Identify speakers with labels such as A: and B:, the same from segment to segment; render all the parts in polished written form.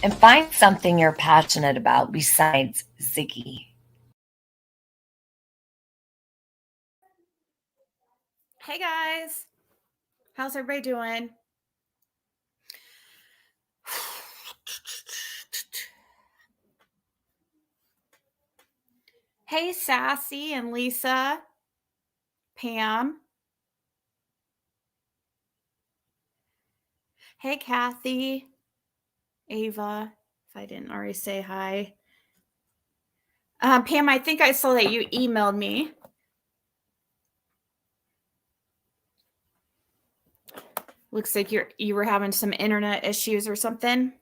A: and find something you're passionate about besides Ziggy.
B: Hey guys, how's everybody doing? Hey Sassy and Lisa, Pam. Hey Kathy, Ava, if I didn't already say hi. Pam, I think I saw that you emailed me. Looks like you were having some internet issues or something.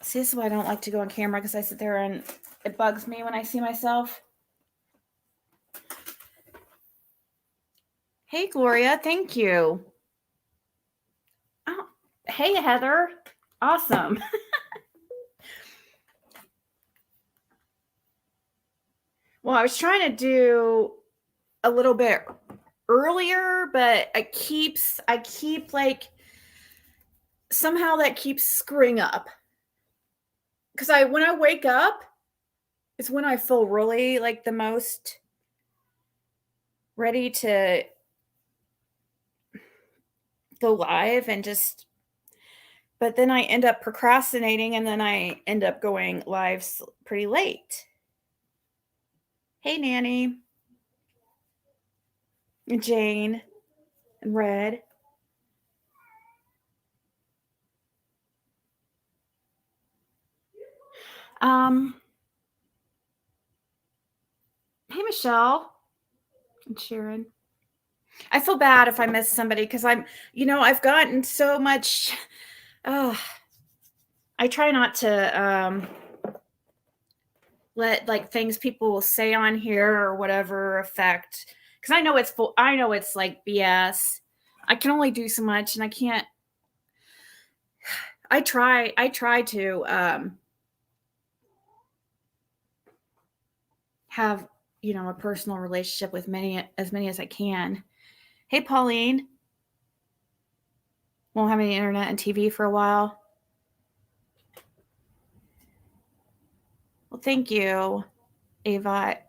B: See, this is why I don't like to go on camera, because I sit there and it bugs me when I see myself. Hey Gloria, thank you. Oh, hey Heather, awesome. Well, I was trying to do a little bit earlier, but I keep like somehow that keeps screwing up. Because when I wake up, it's when I feel really like the most ready to go live and just, but then I end up procrastinating and then I end up going live pretty late. Hey Nanny, and Jane, and Red. Hey Michelle and Sharon. I feel bad if I miss somebody, because I've gotten so much. I try not to let like things people will say on here or whatever affect, because I know it's like BS. I can only do so much, and I can't. I try to have a personal relationship with as many as I can. Hey Pauline, won't have any internet and TV for a while. Well, thank you, Ava.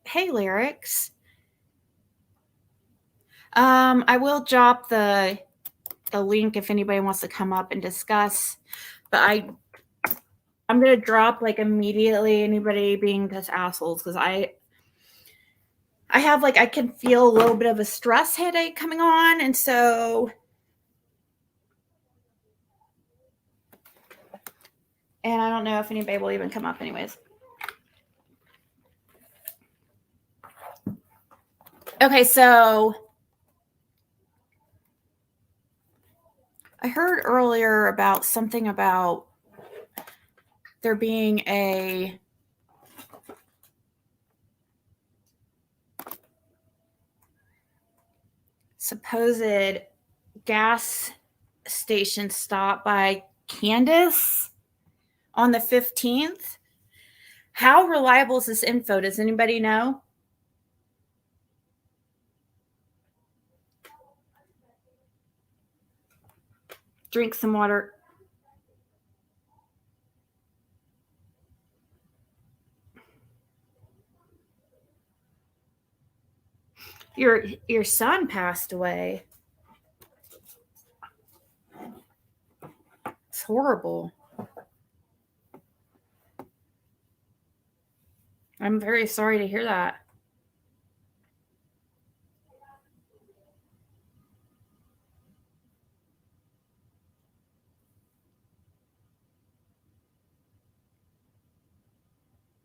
B: Hey Lyrics. I will drop the link if anybody wants to come up and discuss, but I'm gonna drop like immediately anybody being just assholes, because I have I can feel a little bit of a stress headache coming on, and so I don't know if anybody will even come up anyways. Okay, so I heard earlier about something about there being a supposed gas station stop by Candus on the 15th. How reliable is this info? Does anybody know? Drink some water. Your son passed away. It's horrible. I'm very sorry to hear that.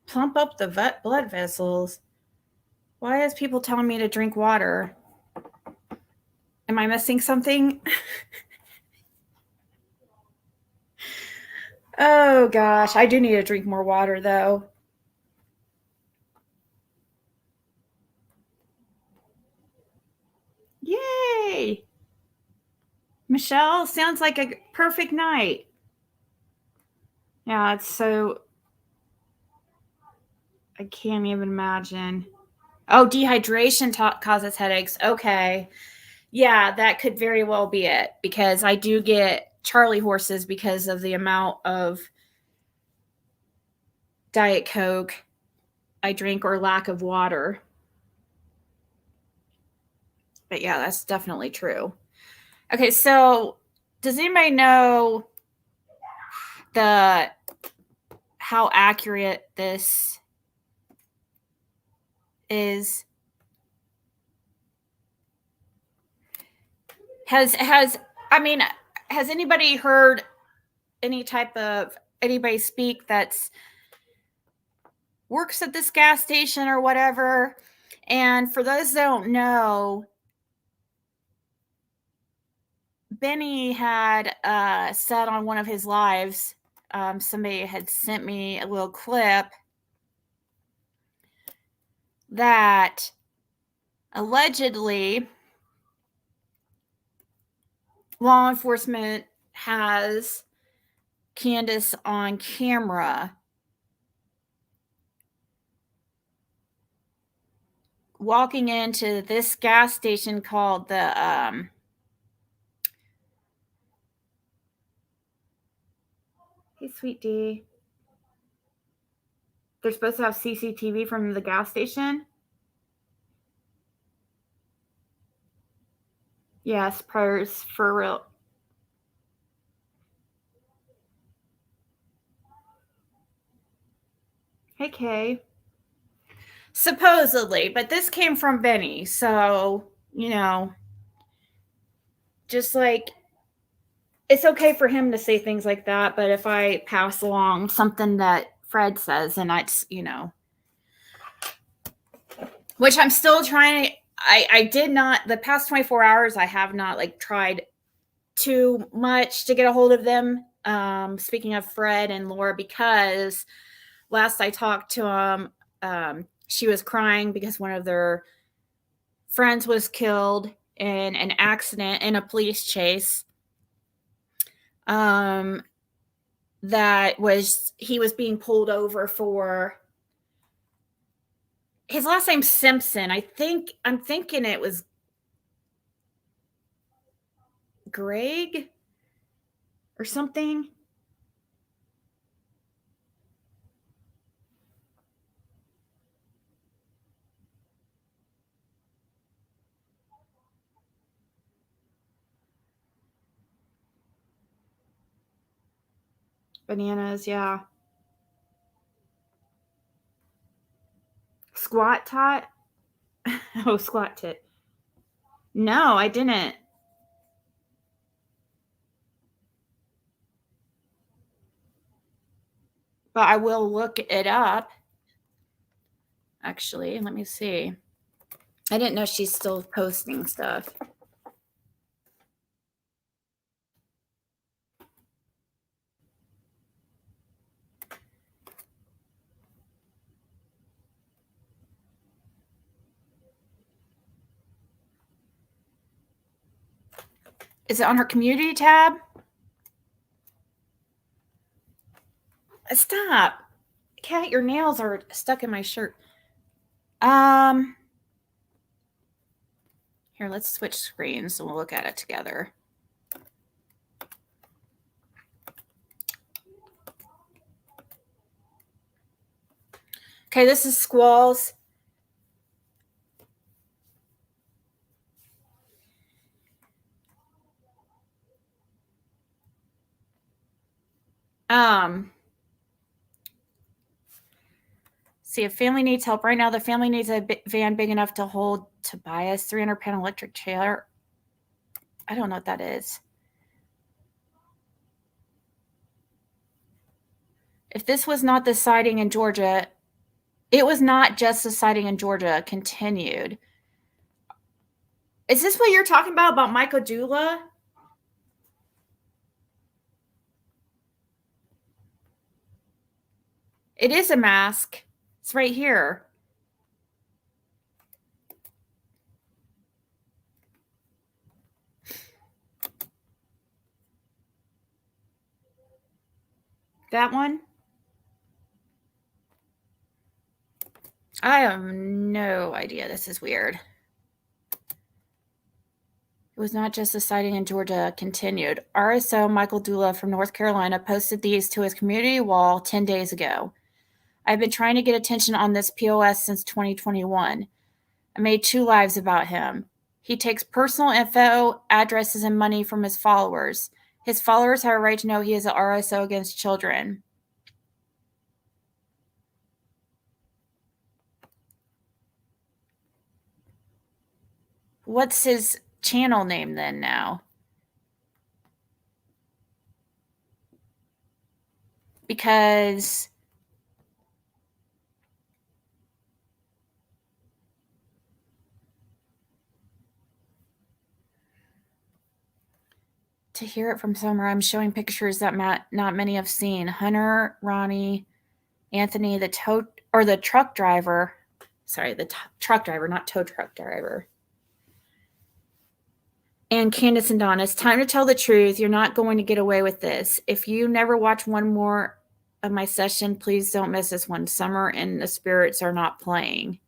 B: Plump up the blood vessels. Why is people telling me to drink water? Am I missing something? Oh gosh, I do need to drink more water though. Yay! Michelle, sounds like a perfect night. Yeah, it's so, I can't even imagine. Oh, dehydration causes headaches. Okay. Yeah, that could very well be it, because I do get Charlie horses because of the amount of Diet Coke I drink or lack of water. But yeah, that's definitely true. Okay, so does anybody know the how accurate this is? Has anybody heard anybody speak that's works at this gas station or whatever? And for those that don't know, Benny had said on one of his lives, somebody had sent me a little clip that allegedly law enforcement has Candus on camera walking into this gas station called the hey, Sweet D. They're supposed to have CCTV from the gas station. Yes, prayers for real. Hey, Kay. Supposedly, but this came from Benny, so, just like it's okay for him to say things like that, but if I pass along something that Fred says, and it's, which I'm still trying to, I did not, the past 24 hours, I have not like tried too much to get a hold of them. Speaking of Fred and Laura, because last I talked to him, she was crying because one of their friends was killed in an accident in a police chase. That was, he was being pulled over for, his last name's Simpson. I'm thinking it was Greg or something. Bananas, yeah. Squat tot? Oh, squat tit. No, I didn't. But I will look it up. Actually, let me see. I didn't know she's still posting stuff. Is it on her community tab? Stop. Cat, your nails are stuck in my shirt. Here, let's switch screens and we'll look at it together. Okay, this is Squall's. See, if family needs help right now, the family needs a van big enough to hold Tobias 300-pound electric chair. I don't know what that is. If this was not the sighting in Georgia, it was not just the sighting in Georgia. Continued. Is this what you're talking about Michael Dula? It is a mask. It's right here. That one? I have no idea. This is weird. It was not just a sighting in Georgia, continued. RSO Michael Dula from North Carolina posted these to his community wall 10 days ago. I've been trying to get attention on this POS since 2021. I made 2 lives about him. He takes personal info, addresses, and money from his followers. His followers have a right to know he is an RSO against children. What's his channel name then now? Because to hear it from somewhere, I'm showing pictures that not many have seen. Hunter, Ronnie, Anthony, the truck driver. Sorry, the truck driver, not tow truck driver. And Candus and Dawn, it's time to tell the truth. You're not going to get away with this. If you never watch one more of my session, please don't miss this one. Summer and the spirits are not playing.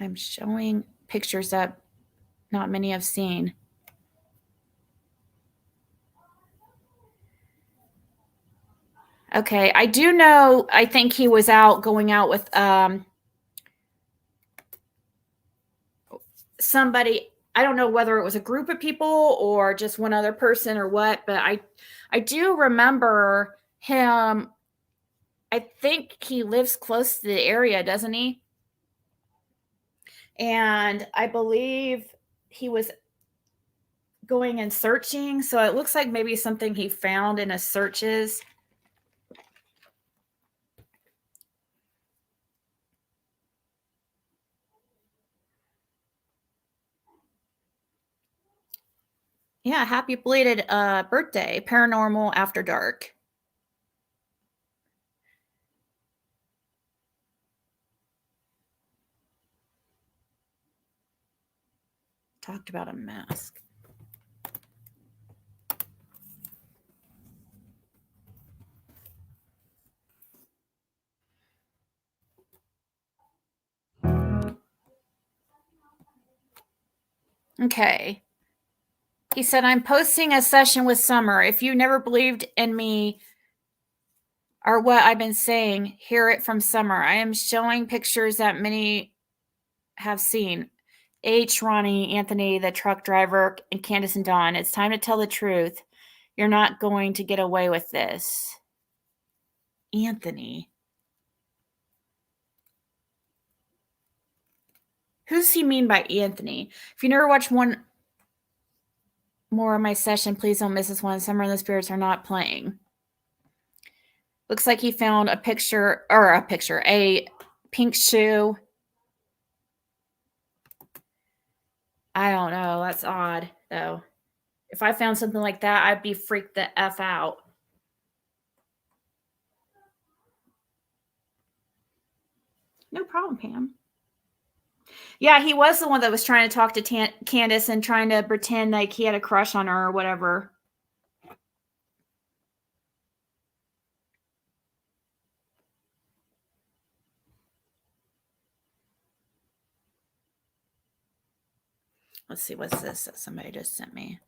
B: I'm showing pictures that not many have seen. Okay, I do know, I think he was going out with somebody. I don't know whether it was a group of people or just one other person or what, but I do remember him. I think he lives close to the area, doesn't he? And I believe he was going and searching. So it looks like maybe something he found in his searches. Yeah, happy belated birthday, Paranormal After Dark. Talked about a mask. Okay. He said, I'm posting a session with Summer. If you never believed in me or what I've been saying, hear it from Summer. I am showing pictures that many have seen. H, Ronnie, Anthony, the truck driver, and Candus and Dawn. It's time to tell the truth. You're not going to get away with this. Anthony. Who does he mean by Anthony? If you never watched one more of my session, please don't miss this one. Summer and the Spirits are not playing. Looks like he found a pink shoe. I don't know. That's odd, though. If I found something like that, I'd be freaked the F out. No problem, Pam. Yeah, he was the one that was trying to talk to Candus and trying to pretend like he had a crush on her or whatever. Let's see, what's this that somebody just sent me?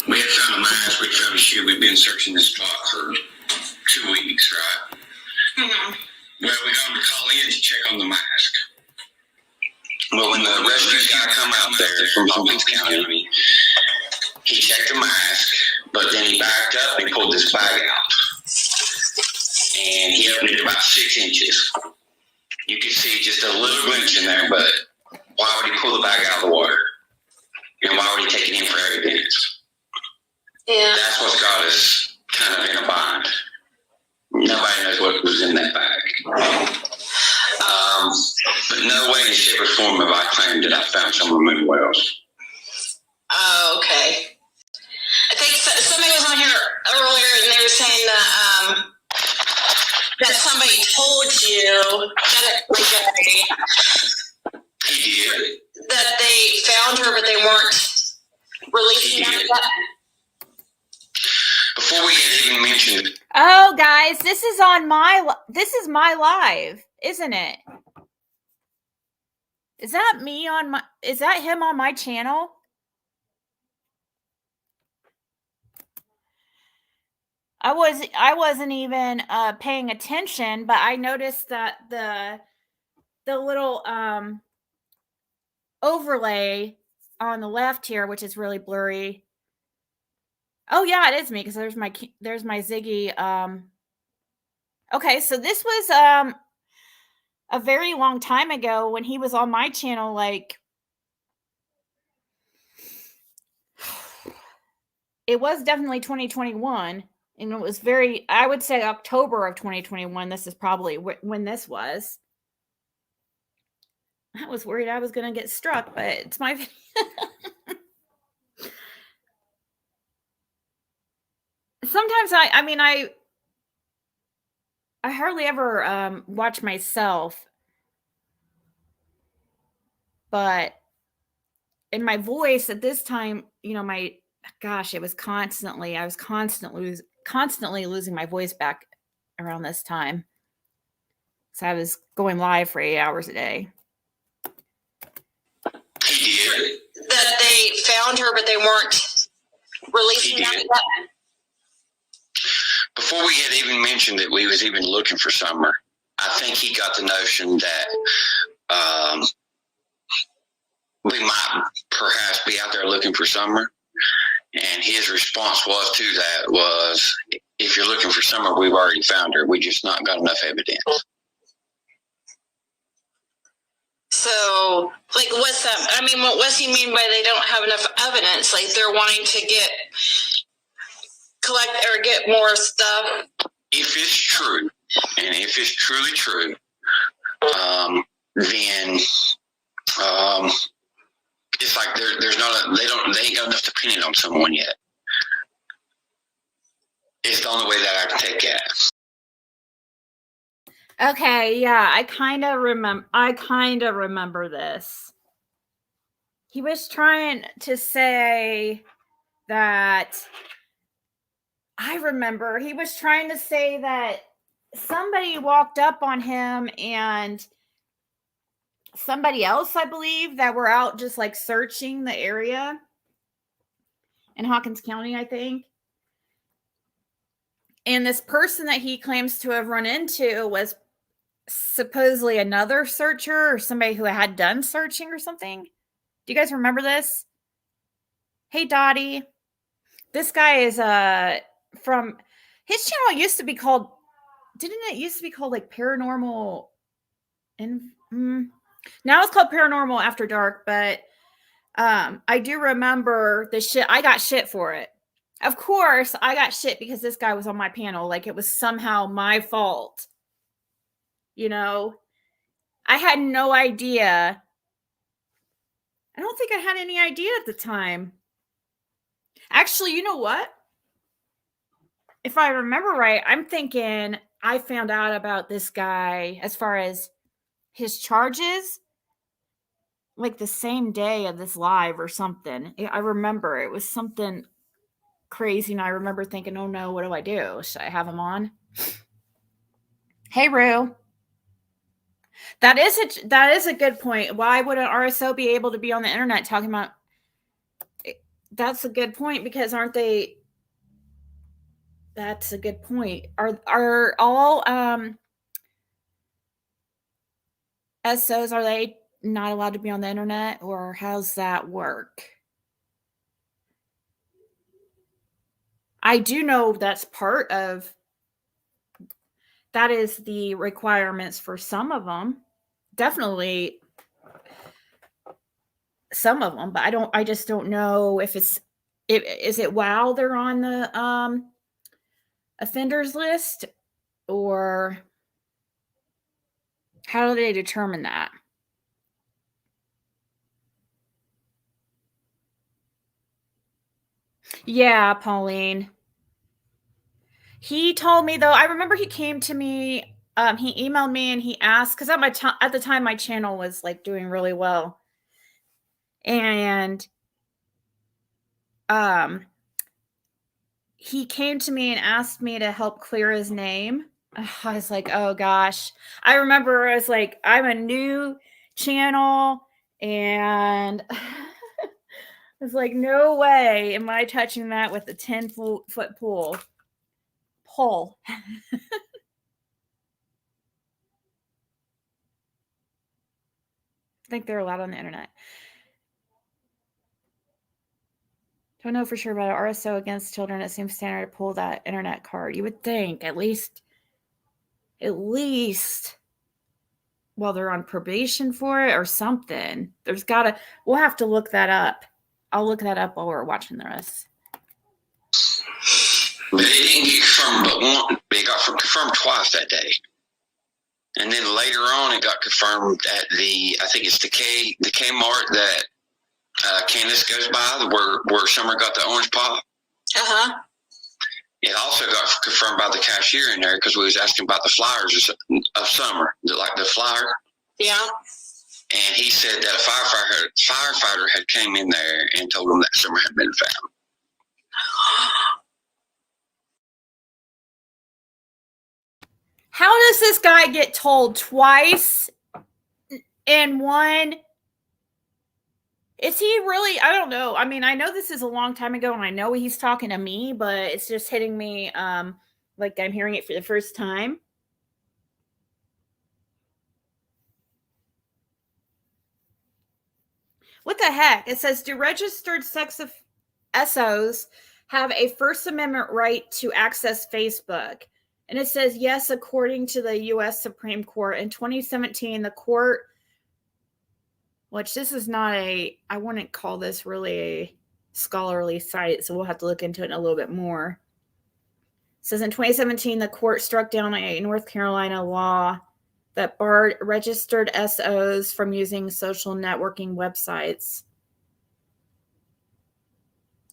C: We had found a mask, we found a shoe. We've been searching this spot for 2 weeks, right? Mm-hmm. Well, we got him to call in to check on the mask. Well, when the rescue guy come out there from Hawkins County, he checked the mask, but then he backed up and he pulled this bag out. And he opened it about 6 inches. You could see just a little glimpse in there, but why would he pull the bag out of the water? And why would he take it in for evidence? Yeah. That's what's got us kind of in a bind. Nobody knows what was in that bag. But no way in shape or form have I claimed that I found some removed wells.
D: Oh, okay. I think somebody was on here earlier and they were saying that that
C: He did.
D: that they found her, but they weren't releasing her yet?
C: Before we had even mentioned it,
B: Oh, guys, this is my live, isn't it? Is that him on my channel? I wasn't even paying attention, but I noticed that the little overlay on the left here, which is really blurry. Oh yeah, it is me because there's my Ziggy. Okay, so this was a very long time ago when he was on my channel, like it was definitely 2021, and it was I would say October of 2021. This is probably when this was. I was worried I was going to get struck, but it's my video. Sometimes I hardly ever watch myself, but in my voice at this time, I was constantly losing my voice back around this time. So I was going live for 8 hours a day.
C: he did.
D: That they found her, but they weren't releasing her yet?
C: Before we had even mentioned that we was even looking for Summer, I think he got the notion that we might perhaps be out there looking for Summer. And his response to that was, if you're looking for Summer, we've already found her. We just not got enough evidence.
D: So, like, what's that? I mean, what does he mean by they don't have enough evidence? Like, they're wanting to get more stuff?
C: If it's true, and if it's truly true, then it's like there's not they ain't got enough to pin it on someone yet. It's the only way that I can take that.
B: Okay, yeah, I kind of remember this. He was trying to say that he was trying to say that somebody walked up on him and somebody else, I believe, that were out just like searching the area in Hawkins County, I think. And this person that he claims to have run into was supposedly another searcher or somebody who had done searching or something. Do you guys remember this? Hey, Dottie. This guy is from his channel used to be called, didn't it used to be called like Paranormal? Now it's called Paranormal After Dark, but I do remember the shit. I got shit for it. Of course, I got shit because this guy was on my panel. Like it was somehow my fault. I had no idea. I don't think I had any idea at the time. Actually, you know what? If I remember right, I'm thinking I found out about this guy as far as his charges like the same day of this live or something. I remember it was something crazy, and I remember thinking, oh no, what do I do? Should I have him on? Hey, Rue. That is a good point. Why would an RSO be able to be on the internet talking about? That's a good point, because aren't they? That's a good point. Are all SOs, are they not allowed to be on the internet, or how's that work? I do know that's part of, that is the requirements for some of them. Definitely some of them, but I just don't know if is it while they're on the offenders list, or how do they determine that? Yeah, Pauline. He told me, though, I remember he came to me he emailed me and he asked, because at the time my channel was like doing really well, and he came to me and asked me to help clear his name. I was like, oh gosh. I remember I was like, I'm a new channel, and I was like, no way am I touching that with a 10-foot pole. I think they're allowed on the internet. Don't know for sure about an RSO against children. It seems standard to pull that internet card. You would think at least while they're on probation for it or something. We'll have to look that up. I'll look that up while we're watching the rest.
C: But it didn't get confirmed but one. It got confirmed twice that day. And then later on, it got confirmed at I think it's the Kmart that Candus goes by, where Summer got the orange pop.
D: Uh-huh.
C: It also got confirmed by the cashier in there because we was asking about the flyers of Summer, like the flyer.
D: Yeah.
C: And he said that a firefighter had came in there and told him that Summer had been found.
B: How does this guy get told twice in one? Is he really? I don't know. I mean, I know this is a long time ago and I know he's talking to me, but it's just hitting me like I'm hearing it for the first time. What the heck? It says, do registered sex SOs have a First Amendment right to access Facebook? And it says, yes, according to the U.S. Supreme Court. In 2017, the court, which this is not I wouldn't call this really a scholarly site, so we'll have to look into it a little bit more. It says in 2017, the court struck down a North Carolina law that barred registered SOs from using social networking websites.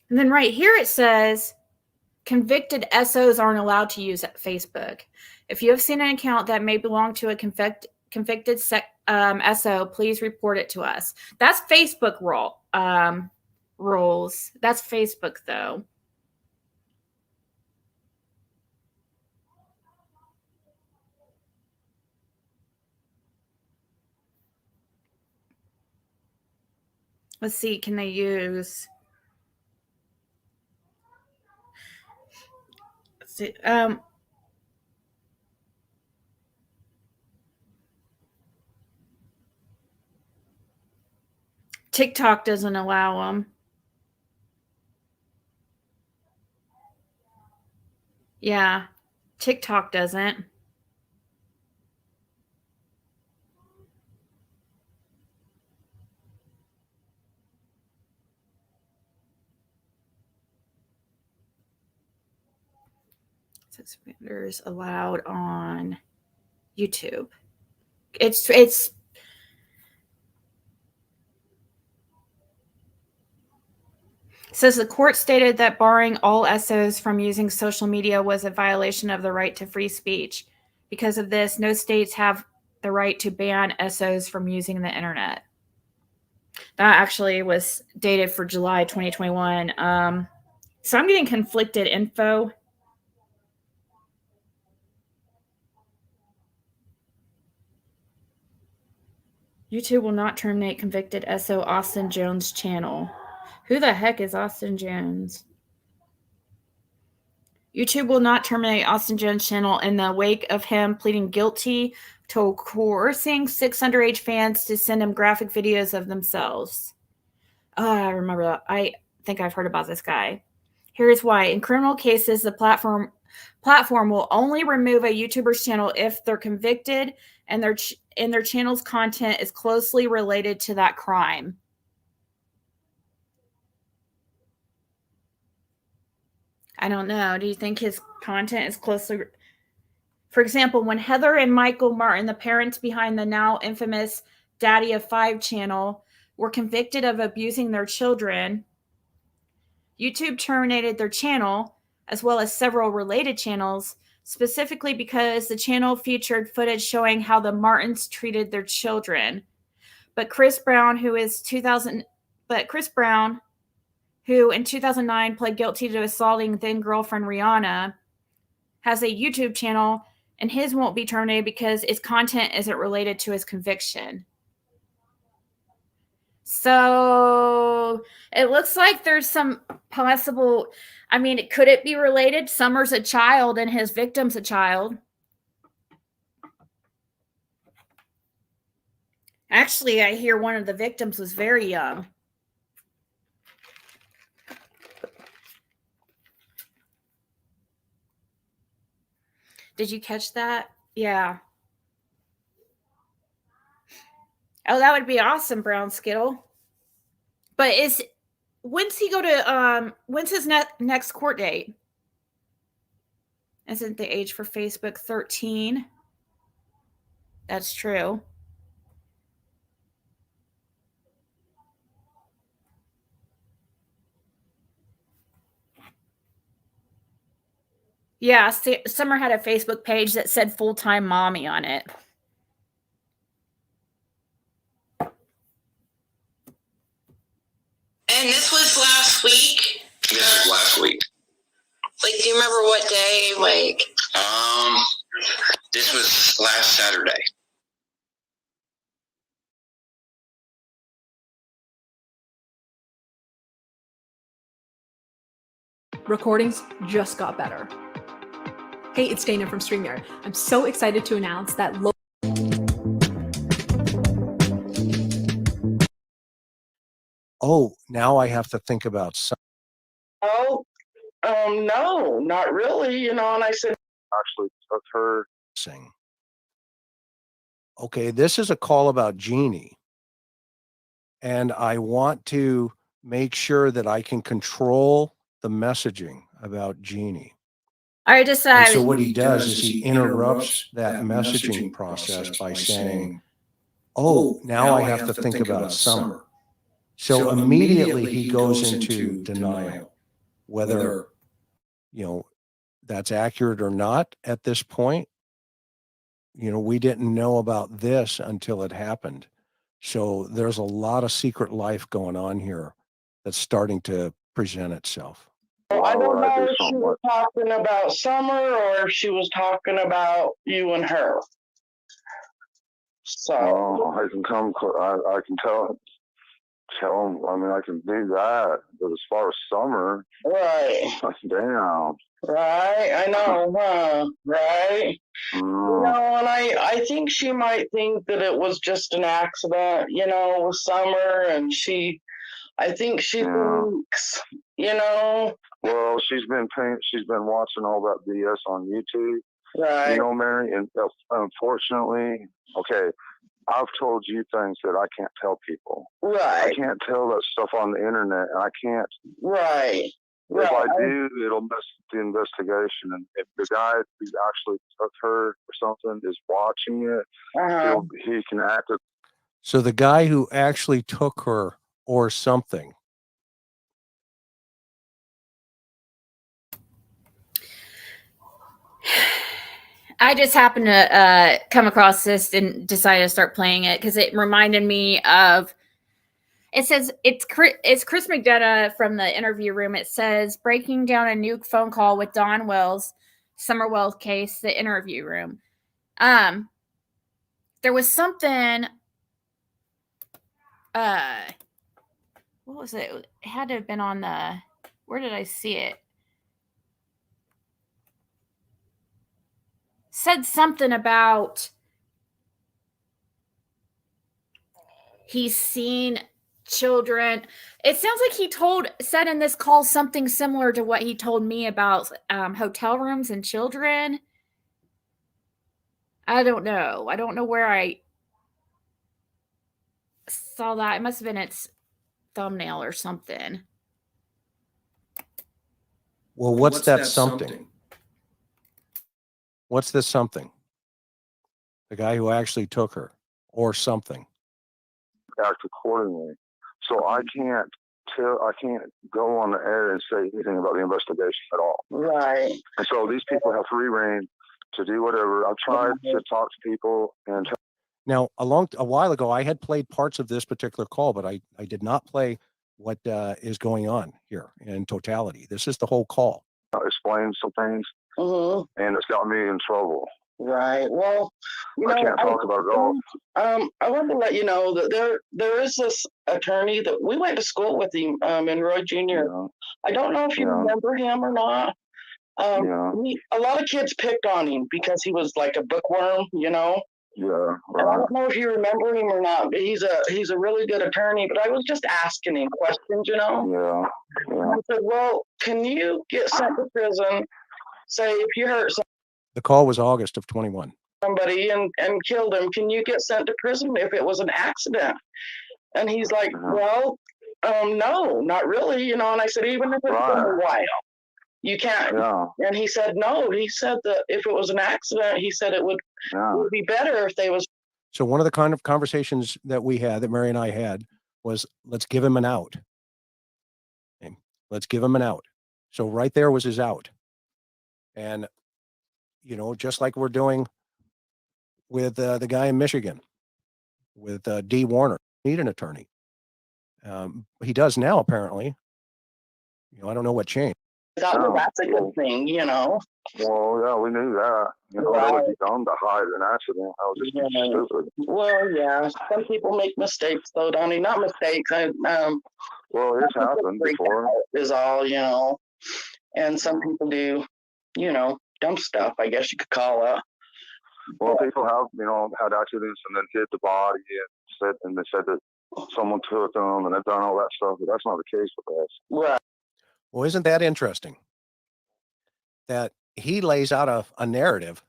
B: And then right here it says, convicted SOs aren't allowed to use Facebook. If you have seen an account that may belong to a convicted SO, please report it to us. That's Facebook rules. That's Facebook, though. Let's see. Can they use? Let's see. TikTok doesn't allow them. Yeah, TikTok doesn't. Sex offenders allowed on YouTube. It's says the court stated that barring all SOs from using social media was a violation of the right to free speech. Because of this, no states have the right to ban SOs from using the internet. That actually was dated for July 2021. So I'm getting conflicted info. YouTube will not terminate convicted SO Austin Jones channel. Who the heck is Austin Jones? YouTube will not terminate Austin Jones' channel in the wake of him pleading guilty to coercing 6 underage fans to send him graphic videos of themselves. Oh, I remember that. I think I've heard about this guy. Here's why. In criminal cases, the platform will only remove a YouTuber's channel if they're convicted and their channel's content is closely related to that crime. I don't know. Do you think his content is closely... For example, when Heather and Michael Martin, the parents behind the now infamous Daddy of 5 channel, were convicted of abusing their children, YouTube terminated their channel, as well as several related channels, specifically because the channel featured footage showing how the Martins treated their children. But Chris Brown, who in 2009 pled guilty to assaulting then girlfriend Rihanna, has a YouTube channel, and his won't be terminated because its content isn't related to his conviction. So it looks like there's some possible, I mean, could it be related? Summer's a child and his victim's a child. Actually, I hear one of the victims was very young. Did you catch that? Yeah. Oh, that would be awesome, Brown Skittle. But when's he go to when's his next court date? Isn't the age for Facebook 13? That's true. Yeah, Summer had a Facebook page that said full-time mommy on it.
D: And this was last week?
C: This was last week.
D: Like, do you remember what day? Like,
C: this was last Saturday.
E: Recordings just got better. Hey, it's Dana from StreamYard. I'm so excited to announce that
F: Oh, now I have to think about something.
G: Oh, no, not really, you know, and I said,
F: Actually took her sing. Okay, this is a call about Jeannie. And I want to make sure that I can control the messaging about Jeannie.
B: I decided.
F: And so what he does is he interrupts that messaging process by saying, oh, now I have to think about Summer. So immediately he goes into denial, whether, you know, that's accurate or not at this point. You know, we didn't know about this until it happened. So there's a lot of secret life going on here that's starting to present itself.
G: I don't know if she was talking about Summer or if she was talking about you and her. So
H: I can come. I can tell them. I mean, I can do that. But as far as Summer,
G: right,
H: damn,
G: right, I know, huh? Right. You know, and I think she might think that it was just an accident, you know, with Summer, and I think she thinks, you know.
H: Well, she's been watching all that BS on YouTube.
G: Right.
H: You know, Mary, and unfortunately, okay, I've told you things that I can't tell people.
G: Right.
H: I can't tell that stuff on the internet, and I can't.
G: Right.
H: If I do, it'll miss the investigation. And if the guy who actually took her or something is watching it, he can act.
F: So the guy who actually took her or something.
B: I just happened to come across this and decided to start playing it because it reminded me of. It says it's Chris McDonough from the interview room. It says breaking down a new phone call with Don Wells, Summer Wells case, the interview room. There was something. What was it? It had to have been on the. Where did I see it? Said something about he's seen children. It sounds like he said in this call something similar to what he told me about hotel rooms and children. I don't know. I don't know where I saw that. It must have been its thumbnail or something.
F: Well, what's that something? What's this something? The guy who actually took her or something.
H: Act accordingly. So I can't go on the air and say anything about the investigation at all.
G: Right.
H: And so these people have free reign to do whatever. I've tried to talk to people and
F: Now, a while ago, I had played parts of this particular call, but I did not play what is going on here in totality. This is the whole call.
H: explain some things, and it's got me in trouble.
G: Right. Well,
H: I can't talk about it all.
G: I want to let you know that there is this attorney that we went to school with him in Roy Jr.
H: Yeah.
G: I don't know if you remember him or not. A lot of kids picked on him because he was like a bookworm, you know.
H: Yeah.
G: Right. And I don't know if you remember him or not, but he's a really good attorney. But I was just asking him questions, you know.
H: Yeah.
G: And I said, well, can you get sent to prison? Say if you hurt
F: The call was August of 21.
G: somebody and killed him, can you get sent to prison if it was an accident? And he's like, well, no, not really, you know. And I said, even if it's been a while, you can't.
H: Yeah.
G: And he said, no. He said that if it was an accident, he said it would be better if they was.
F: So one of the kind of conversations that we had, that Mary and I had, was let's give him an out. Okay. Let's give him an out. So right there was his out. And, you know, just like we're doing with the guy in Michigan, with D. Warner, need an attorney. He does now, apparently. You know, I don't know what changed.
G: I thought, well, that's a good thing, you know.
H: Well, yeah, we knew that. You know, that would be dumb to hide an accident. I was just stupid.
G: Well, yeah, some people make mistakes, though, don't they? Not mistakes.
H: Well, it's happened before.
G: Is all, you know. And some people do, you know, dumb stuff, I guess you could call it.
H: Well, people have, you know, had accidents and then hit the body and they said that someone took them and they've done all that stuff, but that's not the case with us.
G: Right.
F: Well, isn't that interesting? That he lays out a narrative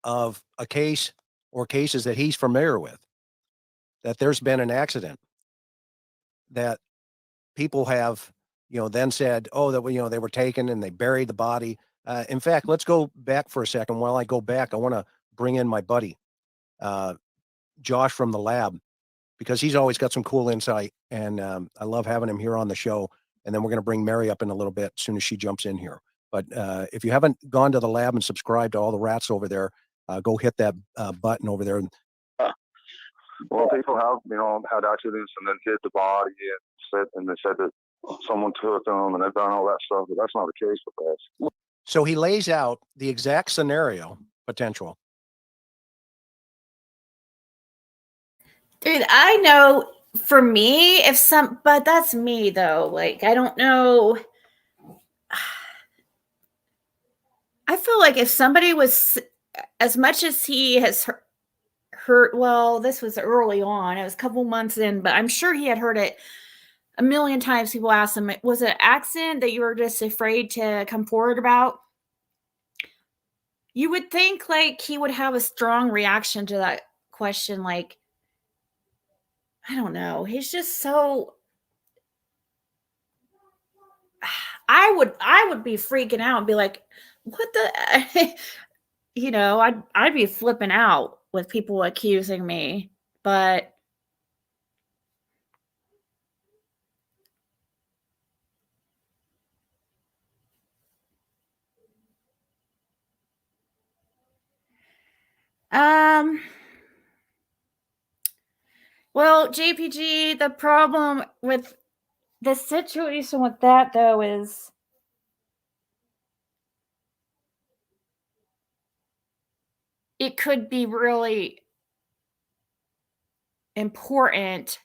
F: of a case or cases that he's familiar with, that there's been an accident, that people have, you know, then said, oh, that, you know, they were taken and they buried the body. In fact, let's go back for a second. While I go back, I want to bring in my buddy, Josh from the lab, because he's always got some cool insight, and I love having him here on the show. And then we're going to bring Mary up in a little bit as soon as she jumps in here. But if you haven't gone to the lab and subscribed to all the rats over there, go hit that button over there.
H: Well, people have, you know, had accidents and then hit the body and they said that someone took them and they've done all that stuff, but that's not the case with us.
F: So he lays out the exact scenario potential.
B: Dude, I know for me, but that's me though. Like, I don't know. I feel like if somebody was, as much as he has heard, well, this was early on, it was a couple months in, but I'm sure he had heard it a million times. People asked him, was it an accident that you were just afraid to come forward about? You would think like he would have a strong reaction to that question. Like, I don't know. He's just so, I would be freaking out and be like, what the, you know, I'd be flipping out with people accusing me, but well, JPG, the problem with the situation with that though is it could be really important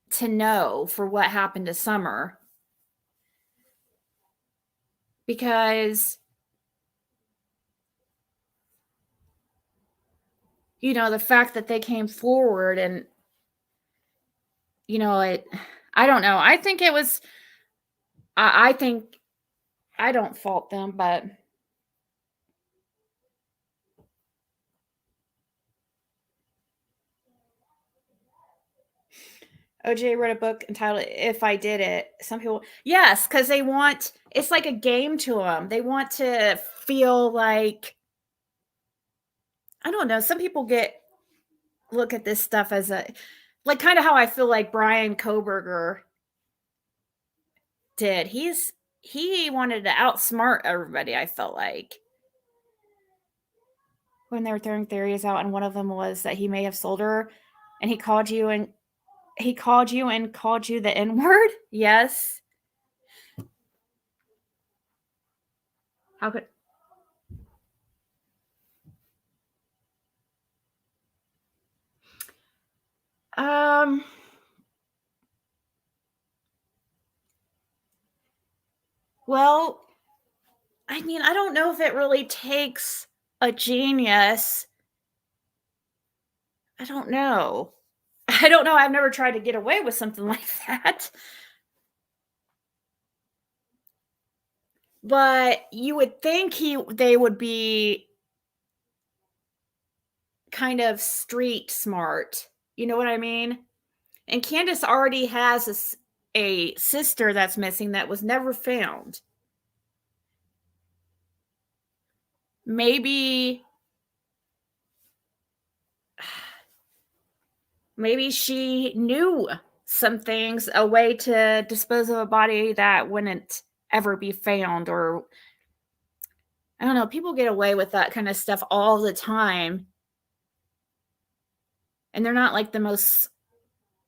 B: to know for what happened to Summer, because, you know, the fact that they came forward and, you know, I don't know. I think it was, I think I don't fault them, but OJ wrote a book entitled If I Did It. Some people, yes, because they want, it's like a game to them. They want to feel like, I don't know, some people look at this stuff as like kind of how I feel like Brian Koberger did. He wanted to outsmart everybody, I felt like. when they were throwing theories out, and one of them was that he may have sold her, and he called you and called you the N-word? Yes. How could... Well, I mean, I don't know if it really takes a genius. I don't know. I've never tried to get away with something like that. But you would think they would be kind of street smart. You know what I mean? And Candus already has a sister that's missing that was never found. Maybe she knew some things, a way to dispose of a body that wouldn't ever be found, or I don't know. People get away with that kind of stuff all the time. And they're not like the most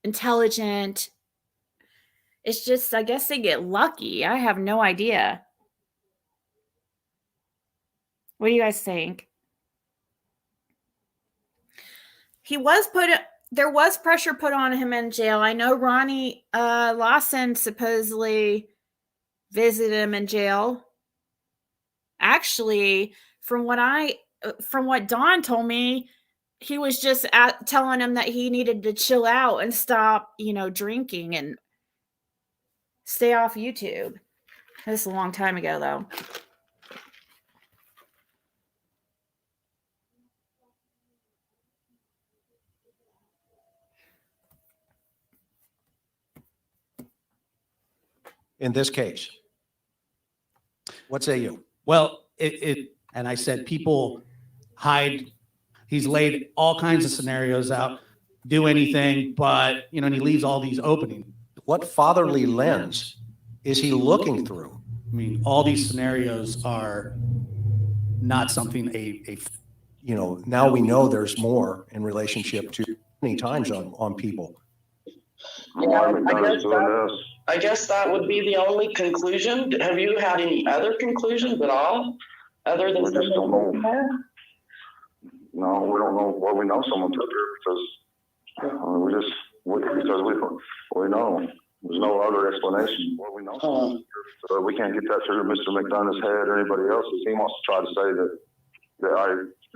B: intelligent. It's just, I guess they get lucky. I have no idea. What do you guys think? There was pressure put on him in jail. I know Ronnie Lawson supposedly visited him in jail. Actually, from what Dawn told me, he was just telling him that he needed to chill out and stop, drinking and stay off YouTube. This is a long time ago, though.
F: In this case, what say you?
I: Well, and I said people hide. He's laid all kinds of scenarios out, do anything, but and he leaves all these openings.
F: What fatherly lens is he looking through?
I: I mean, all these scenarios are not something
F: now we know there's more in relationship to many times on people.
G: Yeah, I guess that would be the only conclusion. Have you had any other conclusions at all, other than
H: we just don't know? No, we don't know. Well, we know someone took her because we know. There's no other explanation. Well, we know someone took her. So we can't get that through Mr. McDonough's head or anybody else's. He wants to try to say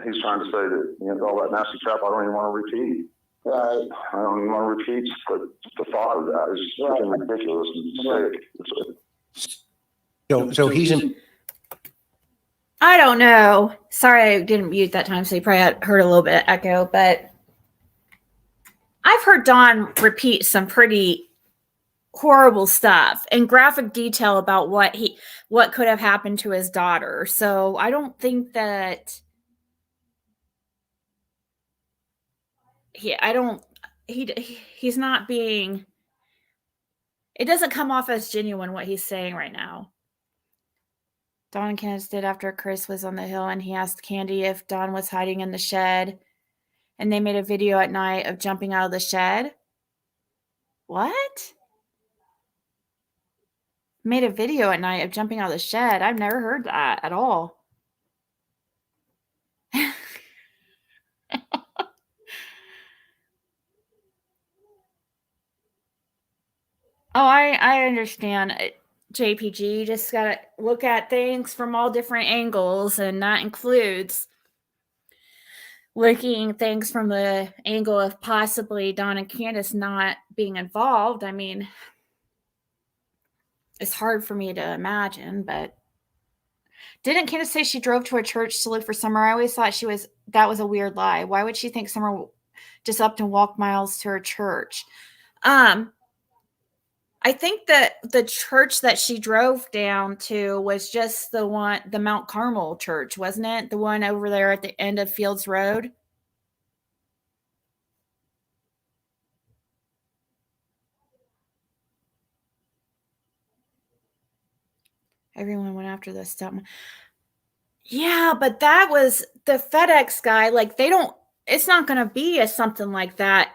H: he's trying to say that all that nasty crap I don't even want to repeat. Right. I don't even want to repeat, but the thought of that is just freaking ridiculous and sick.
F: So he's in.
B: I don't know. Sorry, I didn't mute that time, so you probably heard a little bit of echo, but I've heard Dawn repeat some pretty horrible stuff in graphic detail about what could have happened to his daughter. So I don't think that he's not being, it doesn't come off as genuine what he's saying right now. Dawn and Candus did after Chris was on the hill, and he asked Candy if Dawn was hiding in the shed, and they made a video at night of jumping out of the shed. What? Made a video at night of jumping out of the shed? I've never heard that at all. Oh, I understand. JPG, you just got to look at things from all different angles, and that includes looking things from the angle of possibly Dawn and Candus not being involved. I mean, it's hard for me to imagine, but didn't Candus say she drove to a church to look for Summer? I always thought that was a weird lie. Why would she think Summer just up and walk miles to her church? I think that the church that she drove down to was just the Mount Carmel church, wasn't it? The one over there at the end of Fields Road. Everyone went after the stepmom. Yeah, but that was the FedEx guy. Like, it's not going to be something like that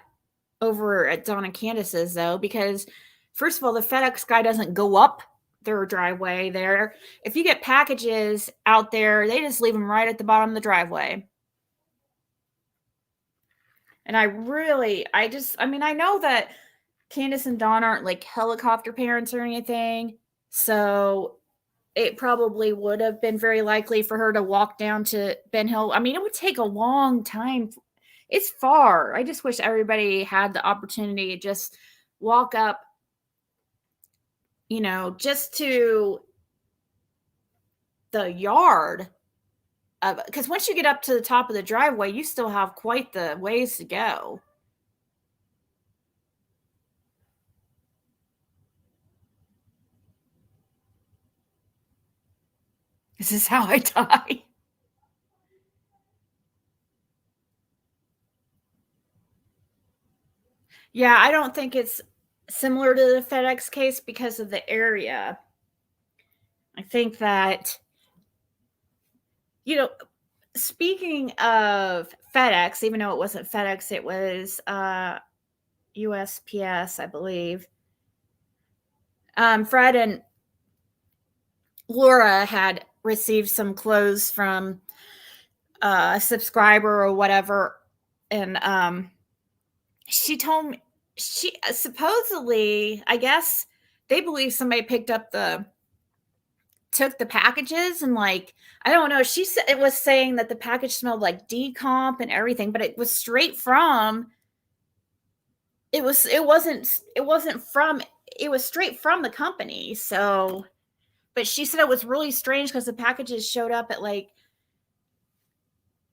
B: over at Dawn and Candus's, though, because first of all, the FedEx guy doesn't go up their driveway there. If you get packages out there, they just leave them right at the bottom of the driveway. And I know that Candus and Dawn aren't like helicopter parents or anything, so it probably would have been very likely for her to walk down to Ben Hill. I mean, it would take a long time. It's far. I just wish everybody had the opportunity to just walk up, just to the yard. Because once you get up to the top of the driveway, you still have quite the ways to go. This is how I die. Yeah, I don't think it's similar to the FedEx case because of the area. I think that, speaking of FedEx, even though it wasn't FedEx, it was USPS, I believe. Fred and Laura had received some clothes from a subscriber or whatever, and she told me she supposedly, I guess they believe somebody took the packages, and like, I don't know, she said it was saying that the package smelled like decomp and everything, but it was straight from it was straight from the company. So, but she said it was really strange because the packages showed up at like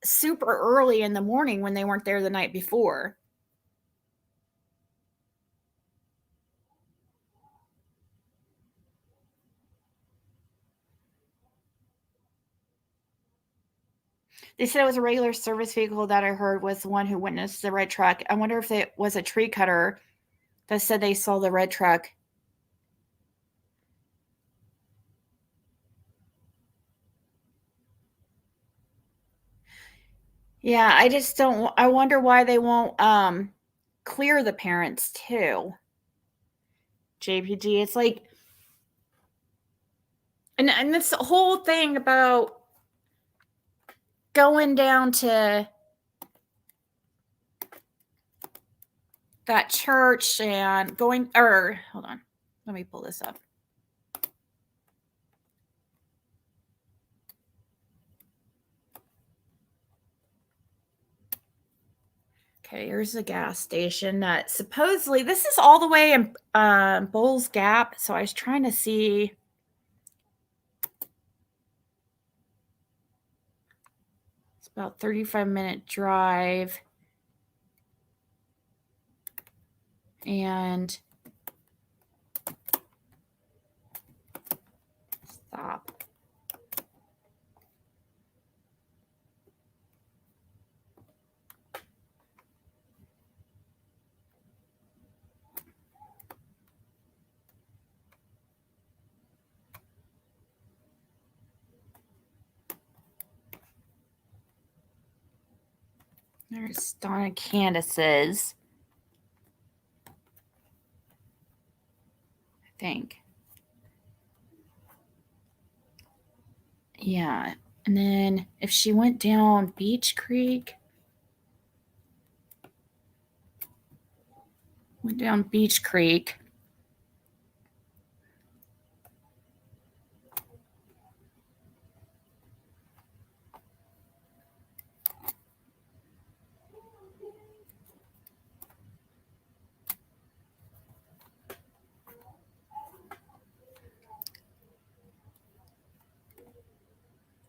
B: super early in the morning when they weren't there the night before. They said it was a regular service vehicle that I heard was the one who witnessed the red truck. I wonder if it was a tree cutter that said they saw the red truck. Yeah, I wonder why they won't clear the parents too. JPG, it's like, and this whole thing about going down to that church and hold on, let me pull this up. Okay, here's a gas station that supposedly, this is all the way in Bulls Gap. So I was trying to see. It's about 35-minute drive. And stop. There's Donna Candus's. I think. Yeah. And then if she went down Beach Creek. Went down Beach Creek.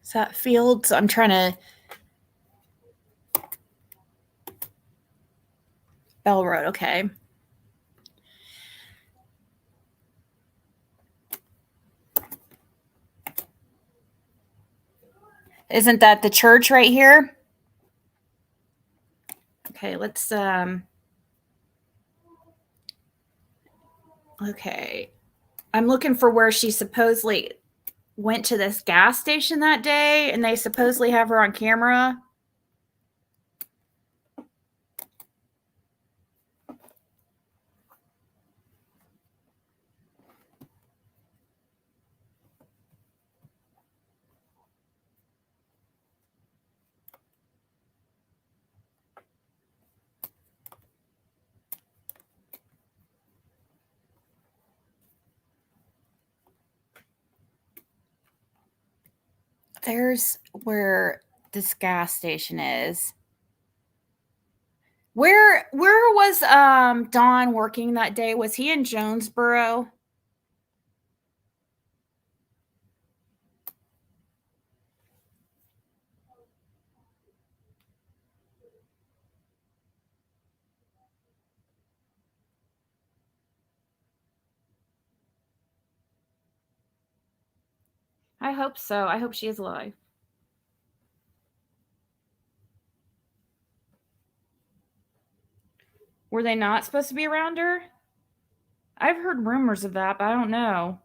B: Is that Fields? I'm trying to. Bell Road, okay. Isn't that the church right here? Okay, let's okay. I'm looking for where she supposedly went to this gas station that day, and they supposedly have her on camera. There's where this gas station is. Where was Don working that day? Was he in Jonesboro? I hope so. I hope she is alive. Were they not supposed to be around her? I've heard rumors of that, but I don't know.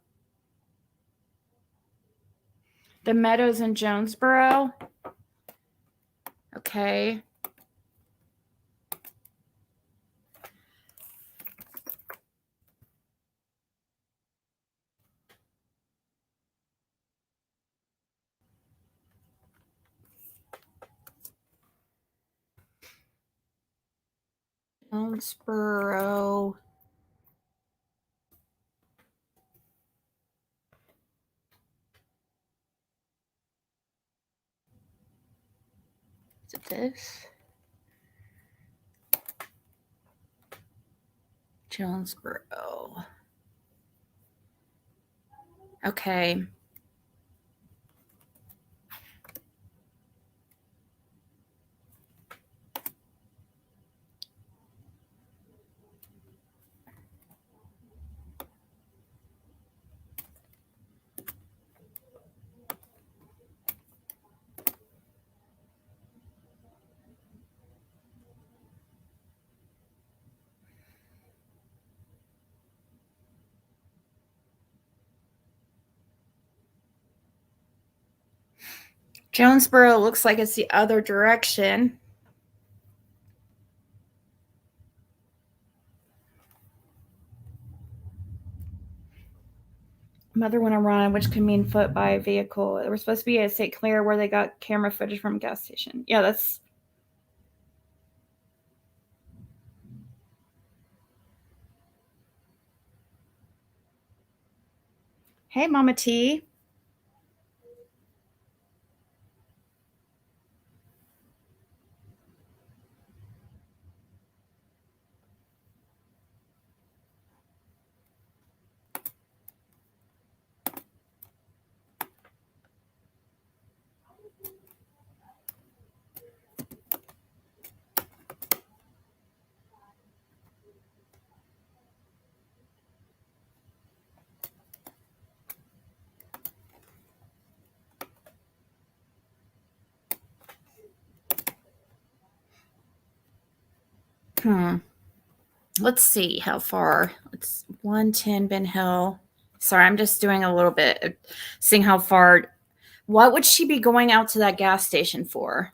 B: The Meadows in Jonesboro. Okay. Jonesboro. Is it this? Jonesboro. Okay. Jonesboro looks like it's the other direction. Mother went on run, which could mean foot by a vehicle. It was supposed to be at St. Clair where they got camera footage from a gas station. Yeah, that's... Hey, Mama T. Let's see how far. It's 110 Ben Hill. Sorry, I'm just doing a little bit of seeing how far. What would she be going out to that gas station for?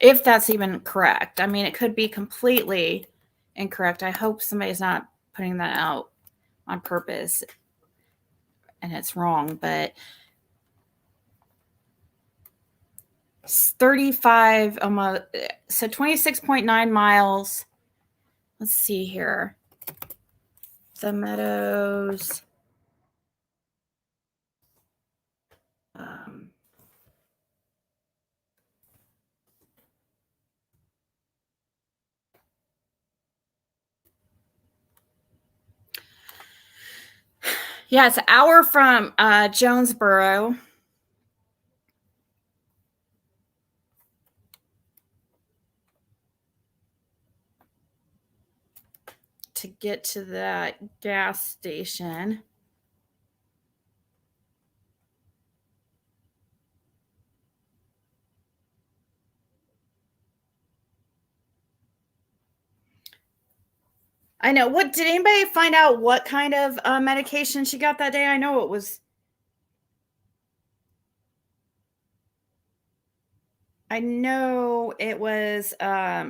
B: If that's even correct. I mean, it could be completely incorrect. I hope somebody's not putting that out on purpose and it's wrong, but 35, almost, so 26.9 miles. Let's see here. The Meadows. Yeah, it's an hour from Jonesboro. To get to that gas station. I know. What did anybody find out what kind of medication she got that day? I know it was.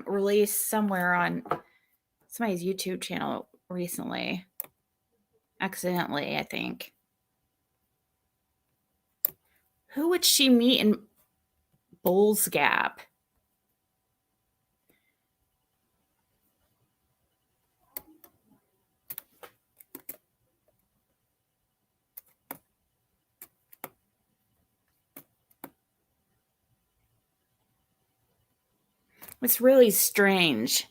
B: Released somewhere on somebody's YouTube channel recently. Accidentally, I think. Who would she meet in Bulls Gap? It's really strange.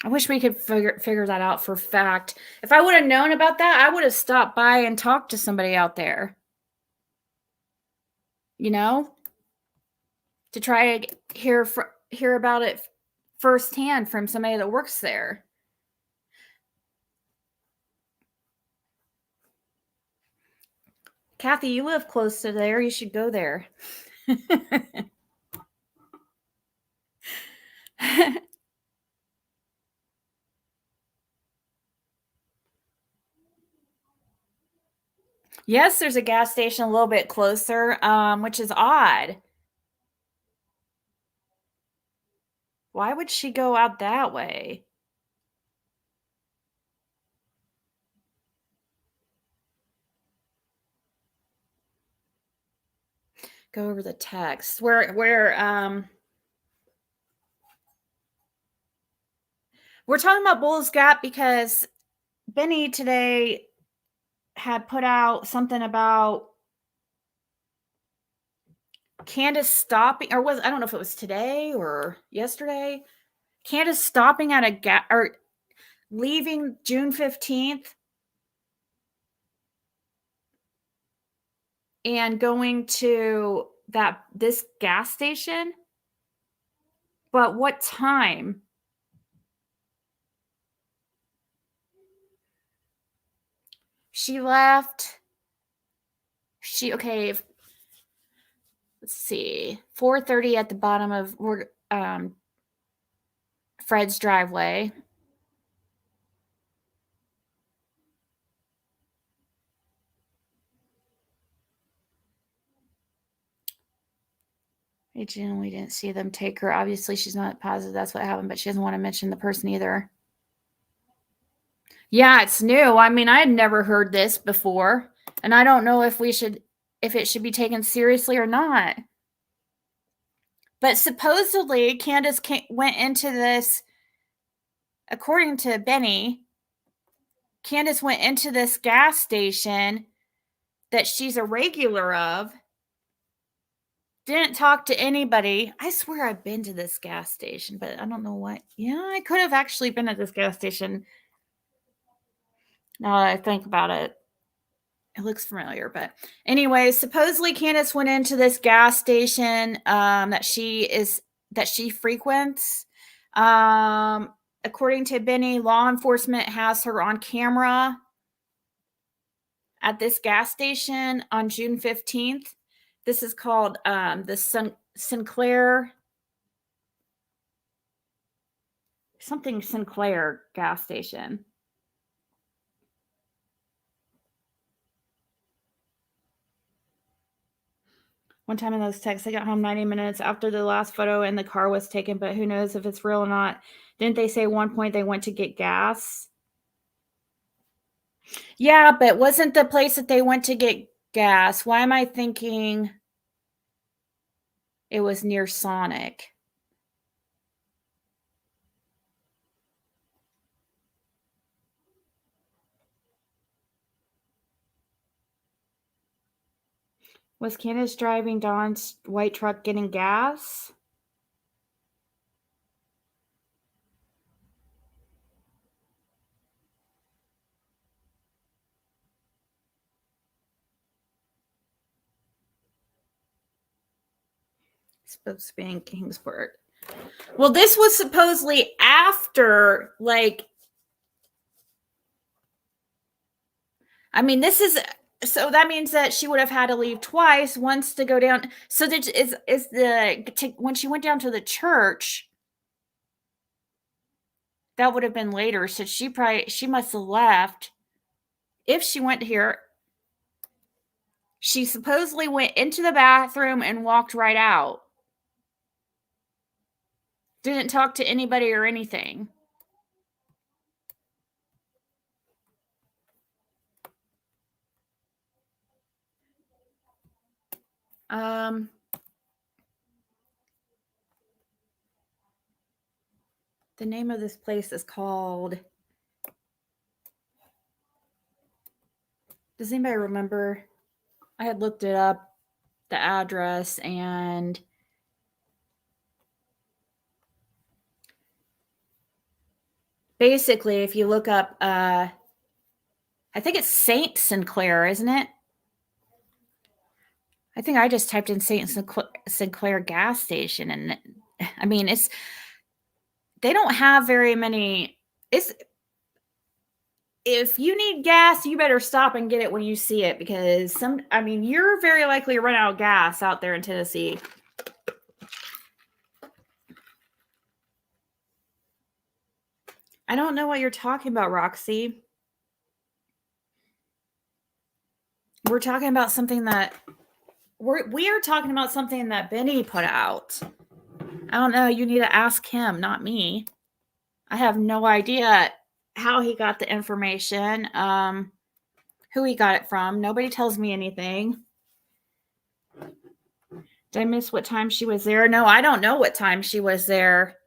B: I wish we could figure that out for fact. If I would have known about that, I would have stopped by and talked to somebody out there. You know? To try to hear about it firsthand from somebody that works there. Kathy, you live close to there. You should go there. Yes, there's a gas station a little bit closer, which is odd. Why would she go out that way? Go over the text. We're talking about Bulls Gap because Benny today had put out something about Candus stopping, or I don't know if it was today or yesterday. Candus stopping at or leaving June 15th and going to this gas station. But what time? She left. Let's see, 4:30 at the bottom of Fred's driveway. We didn't see them take her. Obviously, she's not positive that's what happened, but she doesn't want to mention the person either. Yeah, it's new. I mean, I had never heard this before, and I don't know if it should be taken seriously or not. But supposedly, Candus went into this, according to Benny, Candus went into this gas station that she's a regular of, didn't talk to anybody. I swear I've been to this gas station, but I don't know what. Yeah, I could have actually been at this gas station. Now that I think about it, it looks familiar. But anyway, supposedly Candus went into this gas station that she frequents. According to Benny, law enforcement has her on camera at this gas station on June 15th. This is called the Sinclair gas station. One time in those texts, I got home 90 minutes after the last photo and the car was taken, but who knows if it's real or not. Didn't they say at one point they went to get gas? Yeah, but wasn't the place that they went to get gas? Why am I thinking it was near Sonic? Was Candus driving Dawn's white truck getting gas? Supposed to be in Kingsport. Well, this was supposedly after, this is So that means that she would have had to leave twice, once to go down. So that when she went down to the church, that would have been later. So she must have left. If she went here, she supposedly went into the bathroom and walked right out. Didn't talk to anybody or anything. The name of this place is called... Does anybody remember? I had looked it up, the address, and basically, if you look up, I think it's Saint Sinclair, isn't it? I think I just typed in Saint Sinclair gas station, and I mean, they don't have very many. If you need gas, you better stop and get it when you see it, because you're very likely to run out of gas out there in Tennessee. I don't know what you're talking about, Roxy. We're talking about something that we are talking about something that Benny put out. I don't know. You need to ask him, not me. I have no idea how he got the information, who he got it from. Nobody tells me anything. Did I miss what time she was there? No, I don't know what time she was there.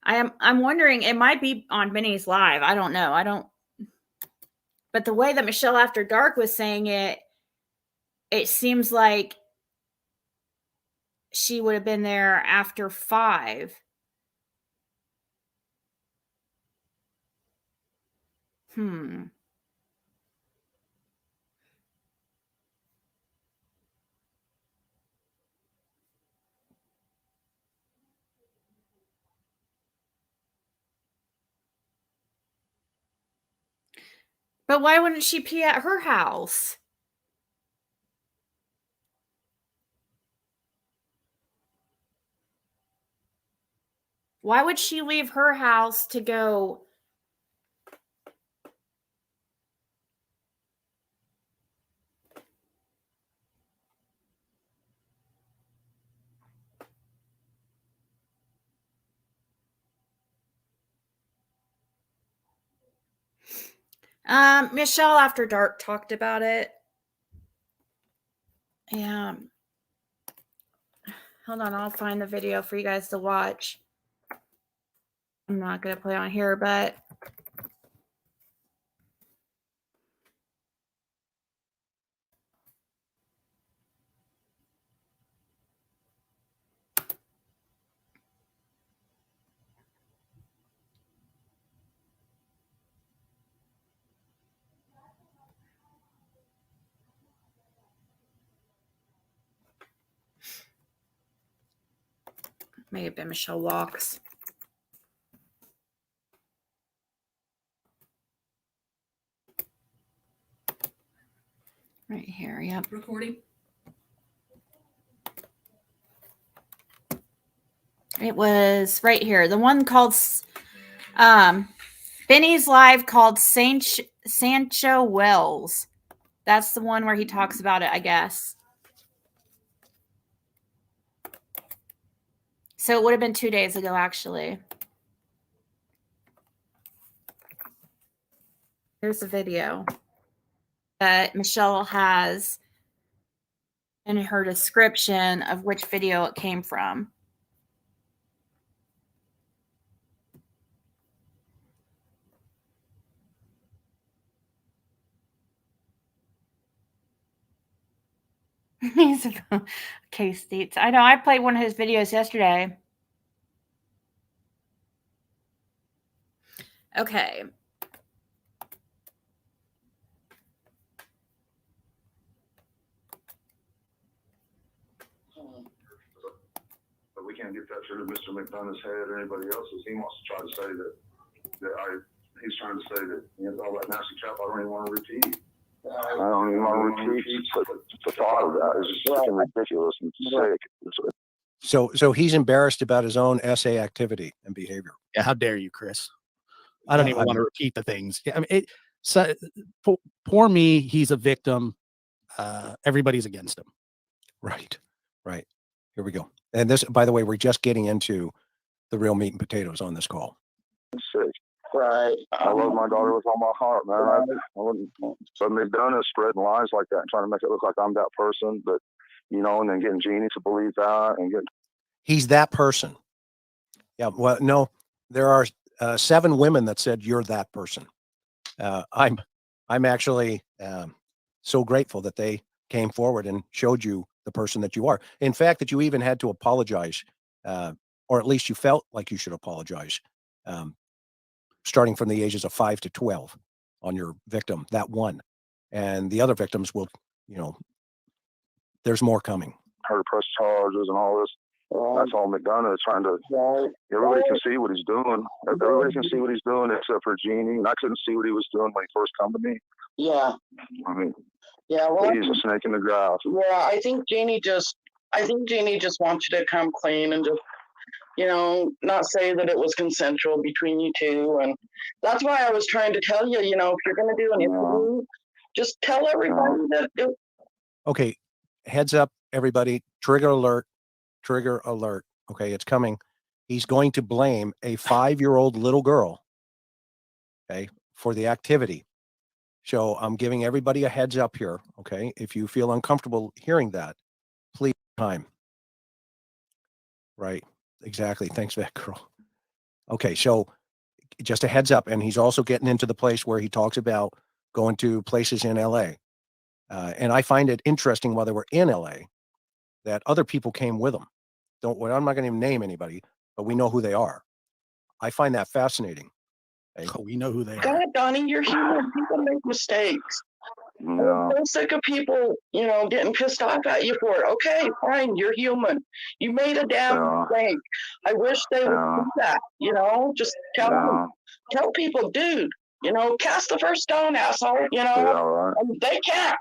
B: I'm wondering, it might be on Benny's live. I don't know. But the way that Michelle After Dark was saying it, it seems like she would have been there after 5. But why wouldn't she pee at her house? Why would she leave her house to go? Michelle After Dark talked about it. Yeah. Hold on, I'll find the video for you guys to watch. I'm not going to play on here, but may have been Michelle Walks. Right here, yep.
E: Recording.
B: It was right here. The one called Benny's live called Sancho Wells. That's the one where he talks about it, I guess. So it would have been 2 days ago, actually. Here's the video that Michelle has in her description of which video it came from. K-States. I know, I played one of his videos yesterday. Okay.
H: But we can't get that through Mr. McDonough's head or anybody else's. He wants to try to say that he's trying to say that all that nasty crap I don't even want to repeat. I don't even want to repeat the thought of that. It's just fucking ridiculous and sick.
F: So he's embarrassed about his own SA activity and behavior.
I: Yeah, how dare you, Chris? I don't even want to repeat the things. I mean, poor me. He's a victim. Everybody's against him.
F: Right. Here we go. And this, by the way, we're just getting into the real meat and potatoes on this call.
H: Sick. Right. I love my daughter with all my heart, man. I wouldn't. But they've done is spreading lies like that and trying to make it look like I'm that person. But and then getting Jeannie to believe that and get.
F: He's that person. Yeah. Well, no, there are 7 women that said you're that person. I'm actually so grateful that they came forward and showed you the person that you are. In fact, that you even had to apologize, or at least you felt like you should apologize, starting from the ages of 5 to 12 on your victim, that one. And the other victims will, there's more coming.
H: Her press charges and all this. That's all McDonough is trying to. Everybody can see what he's doing. Everybody can see what he's doing except for Jeannie. And I couldn't see what he was doing when he first come to me.
G: Yeah.
H: I mean,
G: well,
H: he's a snake in the grass.
G: Yeah, I think Jeannie just wants you to come clean and just, not say that it was consensual between you two. And that's why I was trying to tell you, if you're going to do an interview, just tell everybody that.
F: Okay. Heads up, everybody. Trigger alert. Okay. It's coming. He's going to blame a 5-year-old little girl, okay, for the activity. So I'm giving everybody a heads up here. Okay. If you feel uncomfortable hearing that, please time. Right. Exactly. Thanks, that girl. Okay. So just a heads up. And he's also getting into the place where he talks about going to places in LA. And I find it interesting while they were in LA that other people came with them. I'm not going to even name anybody, but we know who they are. I find that fascinating.
I: Okay? We know who they are.
G: God, Donnie, you're human. People make mistakes. I'm so sick of people, getting pissed off at you for it. Okay, fine, you're human. You made a damn mistake. I wish they would do that, just tell people, dude, cast the first stone, asshole, and they can't.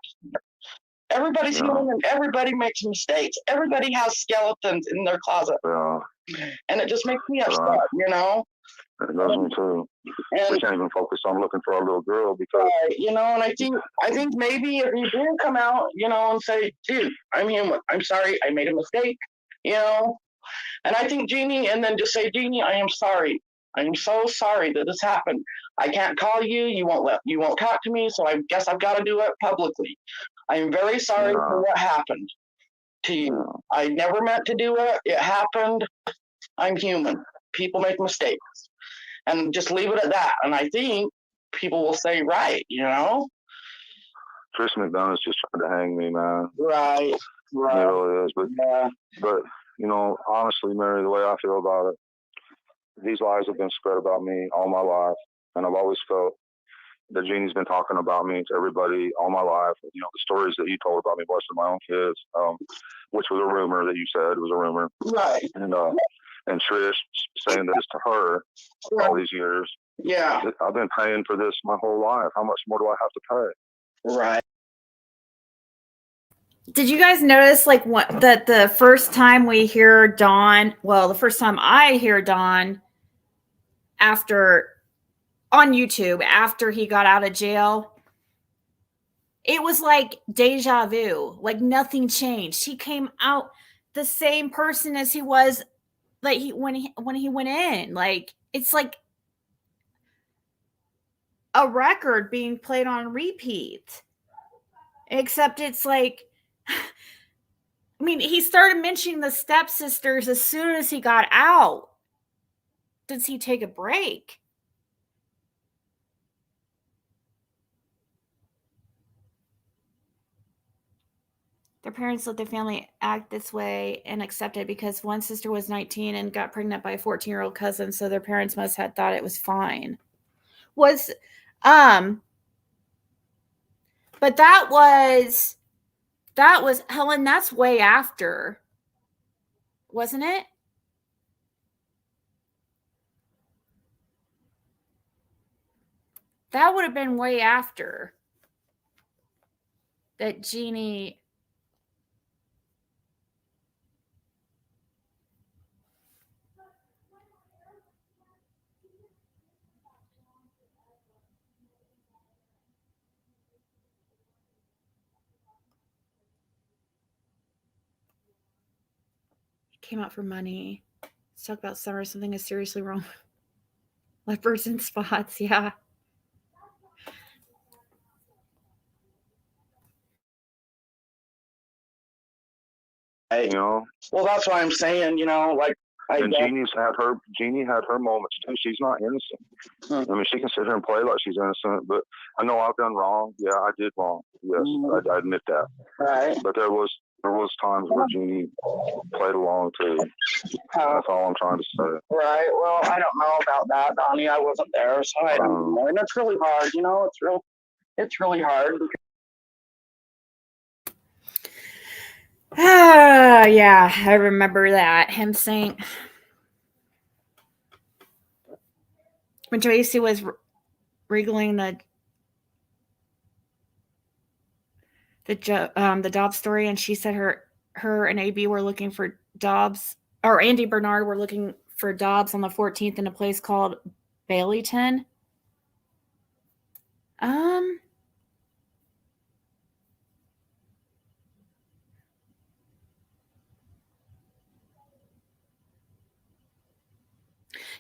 G: Everybody's human and everybody makes mistakes. Everybody has skeletons in their closet. And it just makes me upset,
H: It does me too. And we can't even focus on looking for our little girl because
G: and I think maybe if you do come out, and say, dude, I'm human. I'm sorry, I made a mistake, And I think Jeannie, and then just say, Jeannie, I am sorry. I am so sorry that this happened. I can't call you. You won't talk to me. So I guess I've got to do it publicly. I am very sorry for what happened to you. I never meant to do it. It happened. I'm human. People make mistakes. And just leave it at that. And I think people will say, right,
H: Chris McDonough's just trying to hang me, man.
G: Right.
H: He really is. But honestly, Mary, the way I feel about it, these lies have been spread about me all my life. And I've always felt that Jeannie's been talking about me to everybody all my life. The stories that you told about me, busting my own kids, which was a rumor that you said was a rumor.
G: Right.
H: And Trish saying this to her all these years.
G: Yeah.
H: I've been paying for this my whole life. How much more do I have to pay?
G: Right.
B: Did you guys notice that the first time we hear Dawn, the first time I hear Dawn on YouTube after he got out of jail, it was like deja vu, like nothing changed. He came out the same person as he was when he went in. Like it's like a record being played on repeat. Except it's like he started mentioning the stepsisters as soon as he got out. Does he take a break? Their parents let their family act this way and accept it because one sister was 19 and got pregnant by a 14-year-old cousin, so their parents must have thought it was fine. But that was Helen, that's way after, wasn't it? That would have been way after. that Jeannie came out for money. Let's talk about summer. Something is seriously wrong. Leopards and spots, yeah.
H: You know,
G: Well, that's why I'm saying, like,
H: and Jeannie had her moments too. She's not innocent. I mean, she can sit here and play like she's innocent, but I know I've done wrong. Yeah, I did wrong. Yes, I admit that.
G: Right.
H: But there was times where Jeannie played along too. That's all I'm trying to say.
G: Right. Well, I don't know about that, Donnie. I wasn't there, so I don't know. And it's really hard, it's really hard.
B: Yeah, I remember that. Him saying when Tracy was wriggling the Dobbs story, and she said her and AB were looking for Dobbs, or Andy Bernard were looking for Dobbs on the 14th in a place called Baileyton.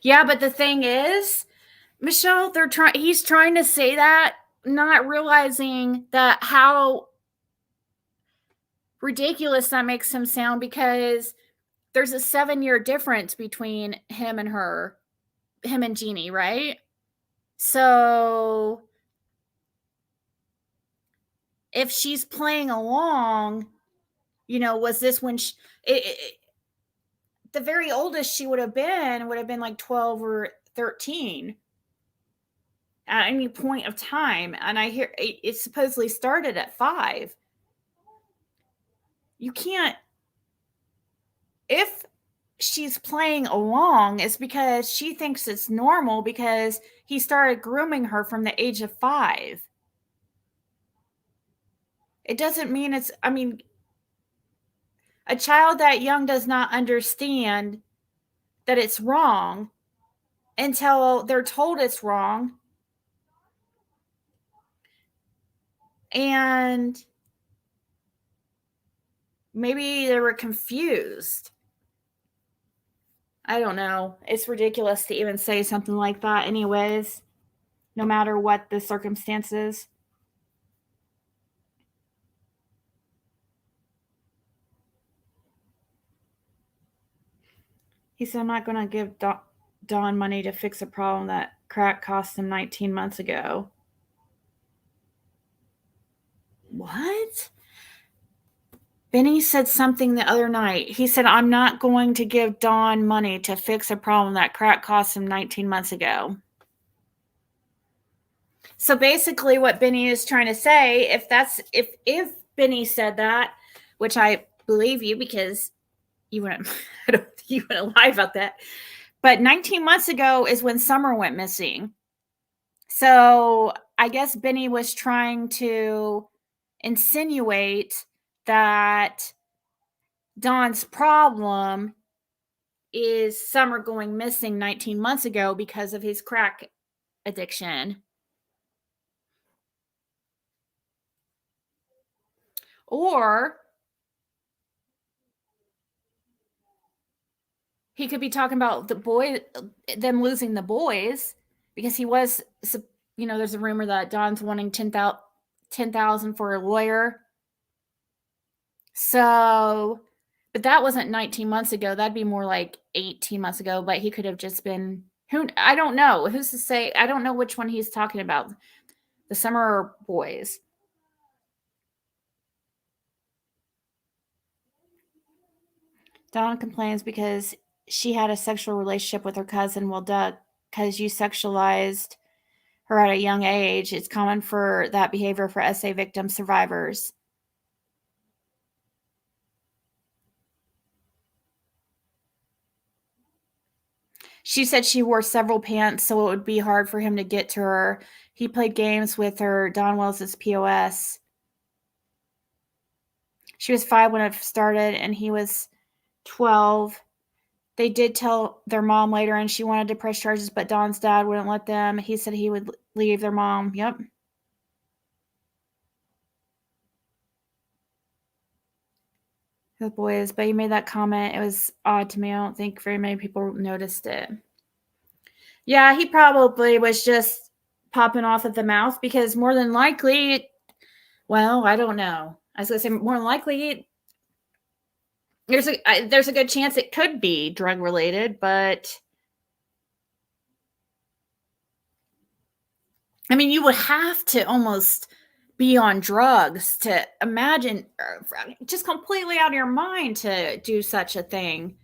B: Yeah, but the thing is, Michelle, he's trying to say that, not realizing that how ridiculous that makes him sound, because there's a 7-year difference between him and Jeannie, right? So if she's playing along, was this when the very oldest she would have been like 12 or 13 at any point of time. And I hear it supposedly started at 5. You can't, if she's playing along, it's because she thinks it's normal because he started grooming her from the age of 5. It doesn't mean a child that young does not understand that it's wrong until they're told it's wrong. And maybe they were confused. I don't know. It's ridiculous to even say something like that anyways, no matter what the circumstances. He said, I'm not going to give Don money to fix a problem that crack cost him 19 months ago. What? Benny said something the other night. He said, I'm not going to give Don money to fix a problem that crack cost him 19 months ago. So basically what Benny is trying to say, if Benny said that, which I believe you because you wouldn't lie about that. But 19 months ago is when Summer went missing. So I guess Benny was trying to insinuate that Don's problem is Summer going missing 19 months ago because of his crack addiction. Or he could be talking about them losing the boys, because he was, there's a rumor that Don's wanting $10,000 for a lawyer. So, but that wasn't 19 months ago. That'd be more like 18 months ago. But he could have just been, I don't know. Who's to say? I don't know which one he's talking about. The Summer boys. Dawn complains because she had a sexual relationship with her cousin. Well, duh, because you sexualized her at a young age. It's common for that behavior for SA victim survivors. She said she wore several pants, so it would be hard for him to get to her. He played games with her. Don Wells' POS. She was 5 when it started, and he was 12. They did tell their mom later, and she wanted to press charges, but Dawn's dad wouldn't let them. He said he would leave their mom. Yep. The boys, but he made that comment. It was odd to me. I don't think very many people noticed it. Yeah, he probably was just popping off at the mouth because more than likely, well, I don't know. I was going to say more than likely, there's a good chance it could be drug related, but I mean, you would have to almost be on drugs to imagine, just completely out of your mind to do such a thing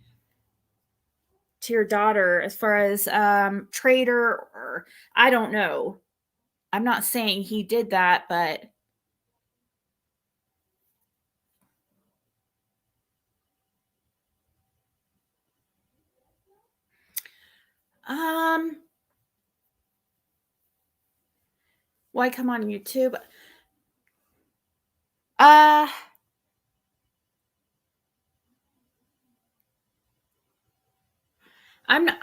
B: to your daughter as far as traitor, or I don't know. I'm not saying he did that, but why come on YouTube?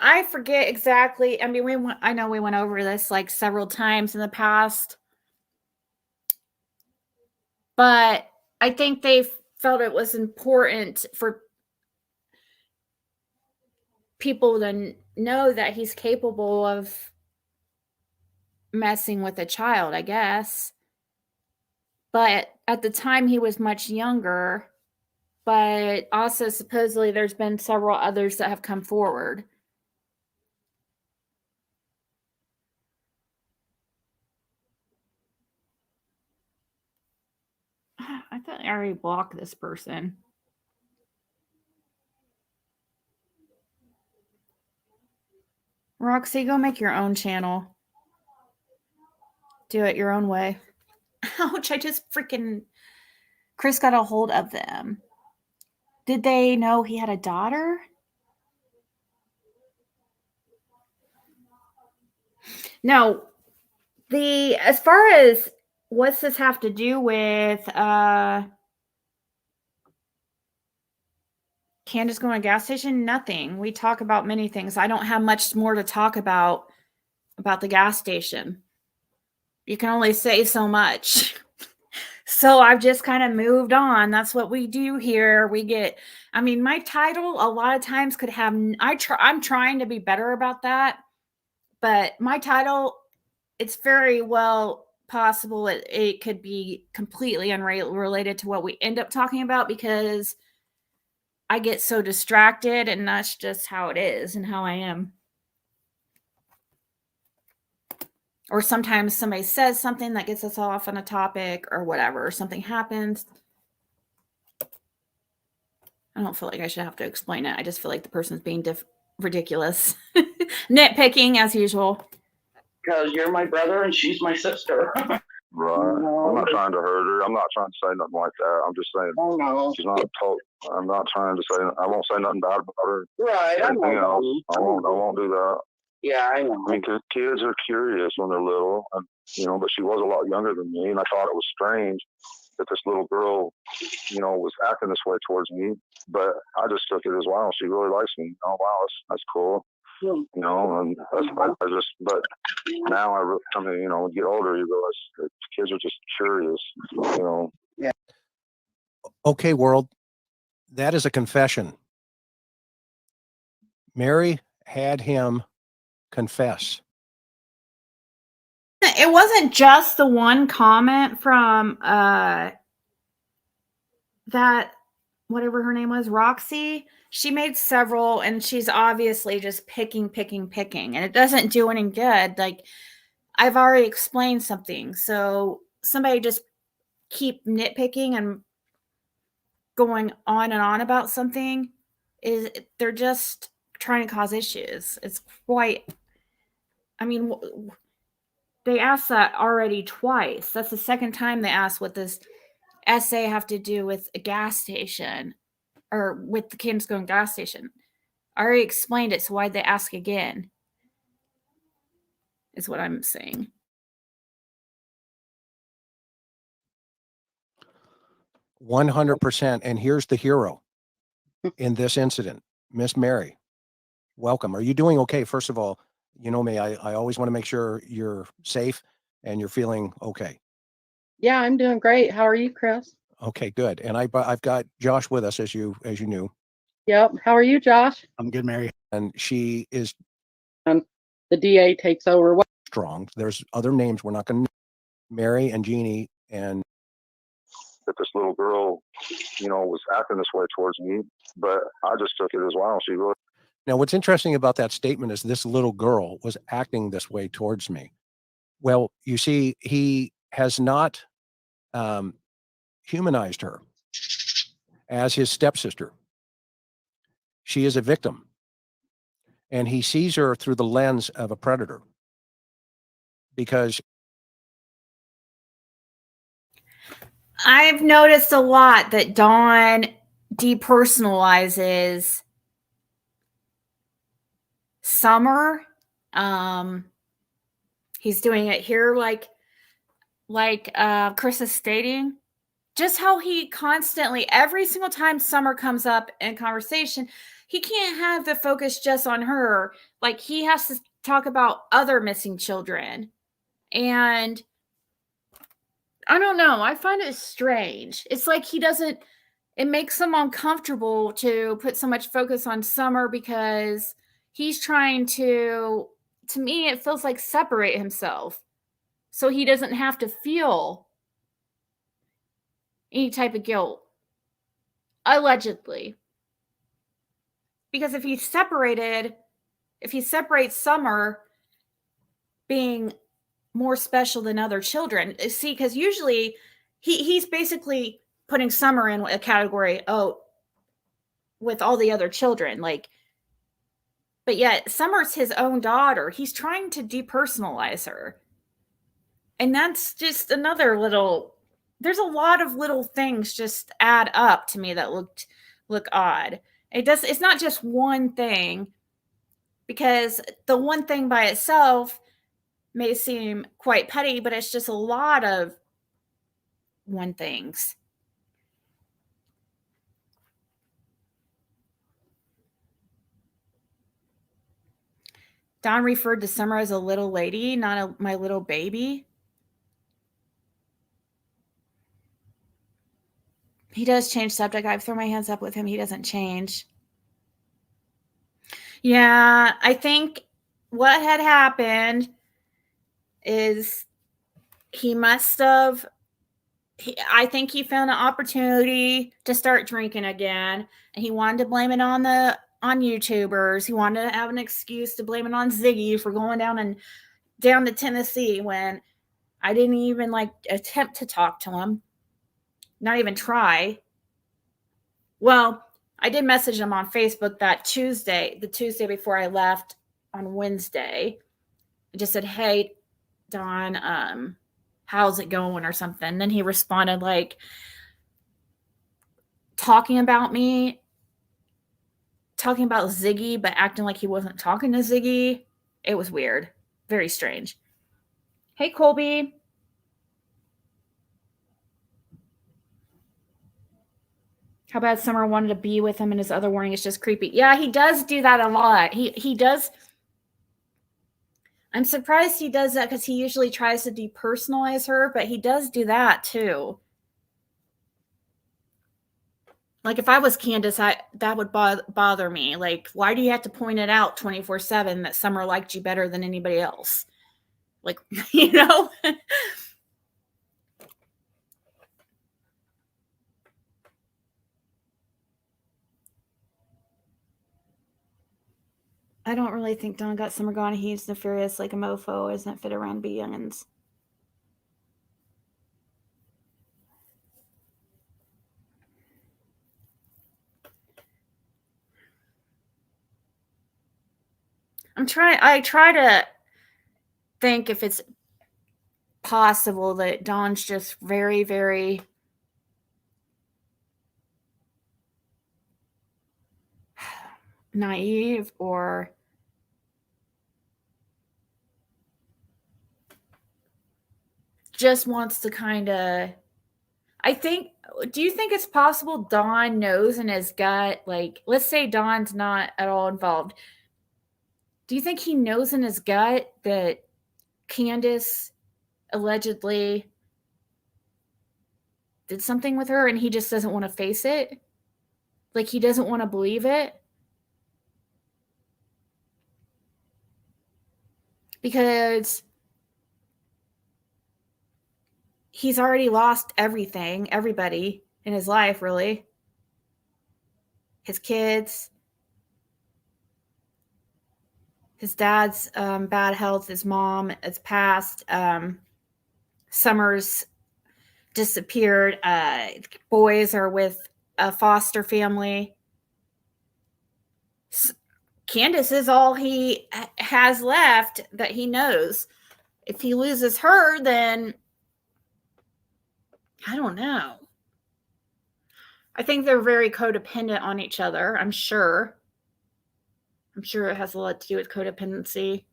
B: I forget exactly. I mean, I know we went over this like several times in the past, but I think they felt it was important for people to know that he's capable of messing with a child, I guess. But at the time he was much younger, but also supposedly there's been several others that have come forward. I thought I already blocked this person. Roxy, go make your own channel. Do it your own way. Ouch, I just freaking... Chris got a hold of them. Did they know he had a daughter? No. As far as what's this have to do with Candus going to a gas station? Nothing. We talk about many things. I don't have much more to talk about the gas station. You can only say so much. So I've just kind of moved on. That's what we do here. We get, I mean, my title a lot of times could have, I'm trying to be better about that. But my title, it's very well possible it could be completely unrelated to what we end up talking about because I get so distracted, and that's just how it is and how I am. Or sometimes somebody says something that gets us off on a topic or whatever, or something happens. I don't feel like I should have to explain it. I just feel like the person's being ridiculous. Nitpicking as usual.
G: Because you're my brother and she's my sister.
H: Right. I'm not trying to hurt her. I'm not trying to say nothing like that. I'm just saying she's not told. I'm not trying to say. I won't say nothing bad about her.
G: Right.
H: Anything else? I won't do that.
G: Yeah, I know.
H: I mean, kids are curious when they're little, and, but she was a lot younger than me, and I thought it was strange that this little girl, was acting this way towards me. But I just took it as, wow, she really likes me. Oh, wow, that's cool. And but now when you get older, you realize that kids are just curious,
G: Yeah.
F: Okay, world. That is a confession. Mary had him confess.
B: It wasn't just the one comment from that, whatever her name was, Roxy. She made several, and she's obviously just picking, and it doesn't do any good. Like, I've already explained something, so somebody just keep nitpicking and going on and on about something they're just trying to cause issues. It's quite, I mean, they asked that already twice. That's the second time they asked what this essay have to do with a gas station or with the Candus going gas station. I already explained it, so why'd they ask again? Is what I'm saying.
F: 100%. And here's the hero in this incident, Miss Mary. Welcome. Are you doing okay? First of all, you know me, I always want to make sure you're safe and you're feeling okay.
J: Yeah, I'm doing great. How are you, Chris?
F: Okay, good. And I've got Josh with us, as you knew,
J: Yep. How are you, Josh?
I: I'm good, Mary.
F: and she is
J: The DA takes over. What?
F: strong. There's other names we're not going to. Mary and Jeannie and
H: That this little girl, was acting this way towards me, but I just took it as wow. She really.
F: now what's interesting about that statement is this little girl was acting this way towards me. Well, you see, he has not humanized her as his stepsister. She is a victim, and he sees her through the lens of a predator because
B: I've noticed a lot that Dawn depersonalizes Summer. He's doing it here, like Chris is stating. Just how he constantly, every single time Summer comes up in conversation, he can't have the focus just on her. Like, he has to talk about other missing children. And I don't know. I find it strange. It's like it makes him uncomfortable to put so much focus on Summer because he's trying to me, it feels like separate himself so he doesn't have to feel any type of guilt. Allegedly. Because if he separates Summer being more special than other children, see, because usually he's basically putting Summer in a category, with all the other children, like, but yet Summer's his own daughter. He's trying to depersonalize her. And that's just another little, there's a lot of little things just add up to me that look odd. It's not just one thing, because the one thing by itself may seem quite petty, but it's just a lot of one things. Don referred to Summer as a little lady, not my little baby. He does change subject. I've thrown my hands up with him. He doesn't change. Yeah, I think what had happened is he must have, I think he found an opportunity to start drinking again, and he wanted to blame it on YouTubers. He wanted to have an excuse to blame it on Ziggy for going down to Tennessee when I didn't even attempt to talk to him. Not even try. Well, I did message him on Facebook that the Tuesday before I left on Wednesday. I just said, "Hey, Don, how's it going?" or something. And then he responded talking about Ziggy, but acting like he wasn't talking to Ziggy. It was weird. Very strange. Hey, Colby. How bad Summer wanted to be with him, and his other warning is just creepy. Yeah, he does do that a lot. He does. I'm surprised he does that because he usually tries to depersonalize her, but he does do that too. Like, if I was Candus, that would bother me. Like, why do you have to point it out 24/7 that Summer liked you better than anybody else? Like, I don't really think Don got Summer gone. He's nefarious like a mofo, isn't fit around be youngins. I try to think if it's possible that Don's just very, very naive, or just wants to I think Do you think it's possible Don knows in his gut, like, let's say Don's not at all involved. Do you think he knows in his gut that Candus allegedly did something with her and he just doesn't want to face it? Like, he doesn't want to believe it? Because he's already lost everything, everybody in his life, really. His kids, his dad's bad health, his mom has passed, Summer's disappeared, boys are with a foster family. Candus is all he has left that he knows. If he loses her, then I don't know. I think they're very codependent on each other, I'm sure. I'm sure it has a lot to do with codependency.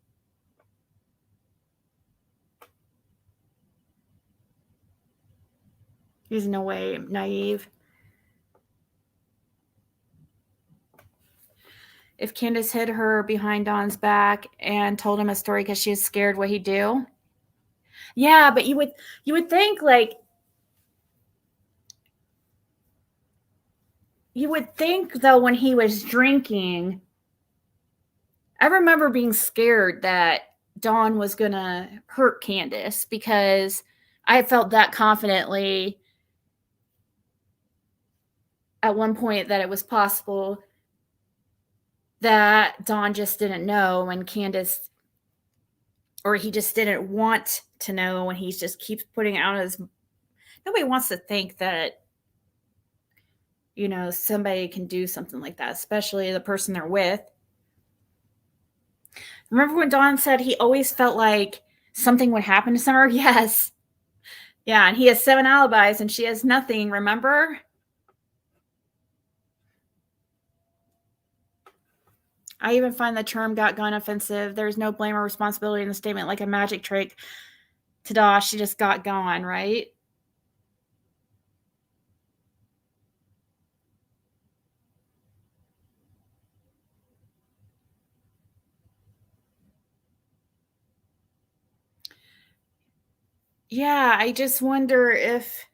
B: He's no way naive. If Candus hid her behind Don's back and told him a story because she was scared what he'd do. Yeah, but you would think, like, you would think, though, when he was drinking, I remember being scared that Dawn was going to hurt Candus because I felt that confidently at one point that it was possible that Dawn just didn't know and Candus, or he just didn't want to know, and he just keeps putting out his. Nobody wants to think that, you know, somebody can do something like that, especially the person they're with. Remember when Dawn said he always felt like something would happen to Summer? Yes. Yeah, and he has 7 alibis and she has nothing, remember? I even find the term "got gone" offensive. There's no blame or responsibility in the statement, like a magic trick. Ta-da, she just got gone, right? Yeah, I just wonder if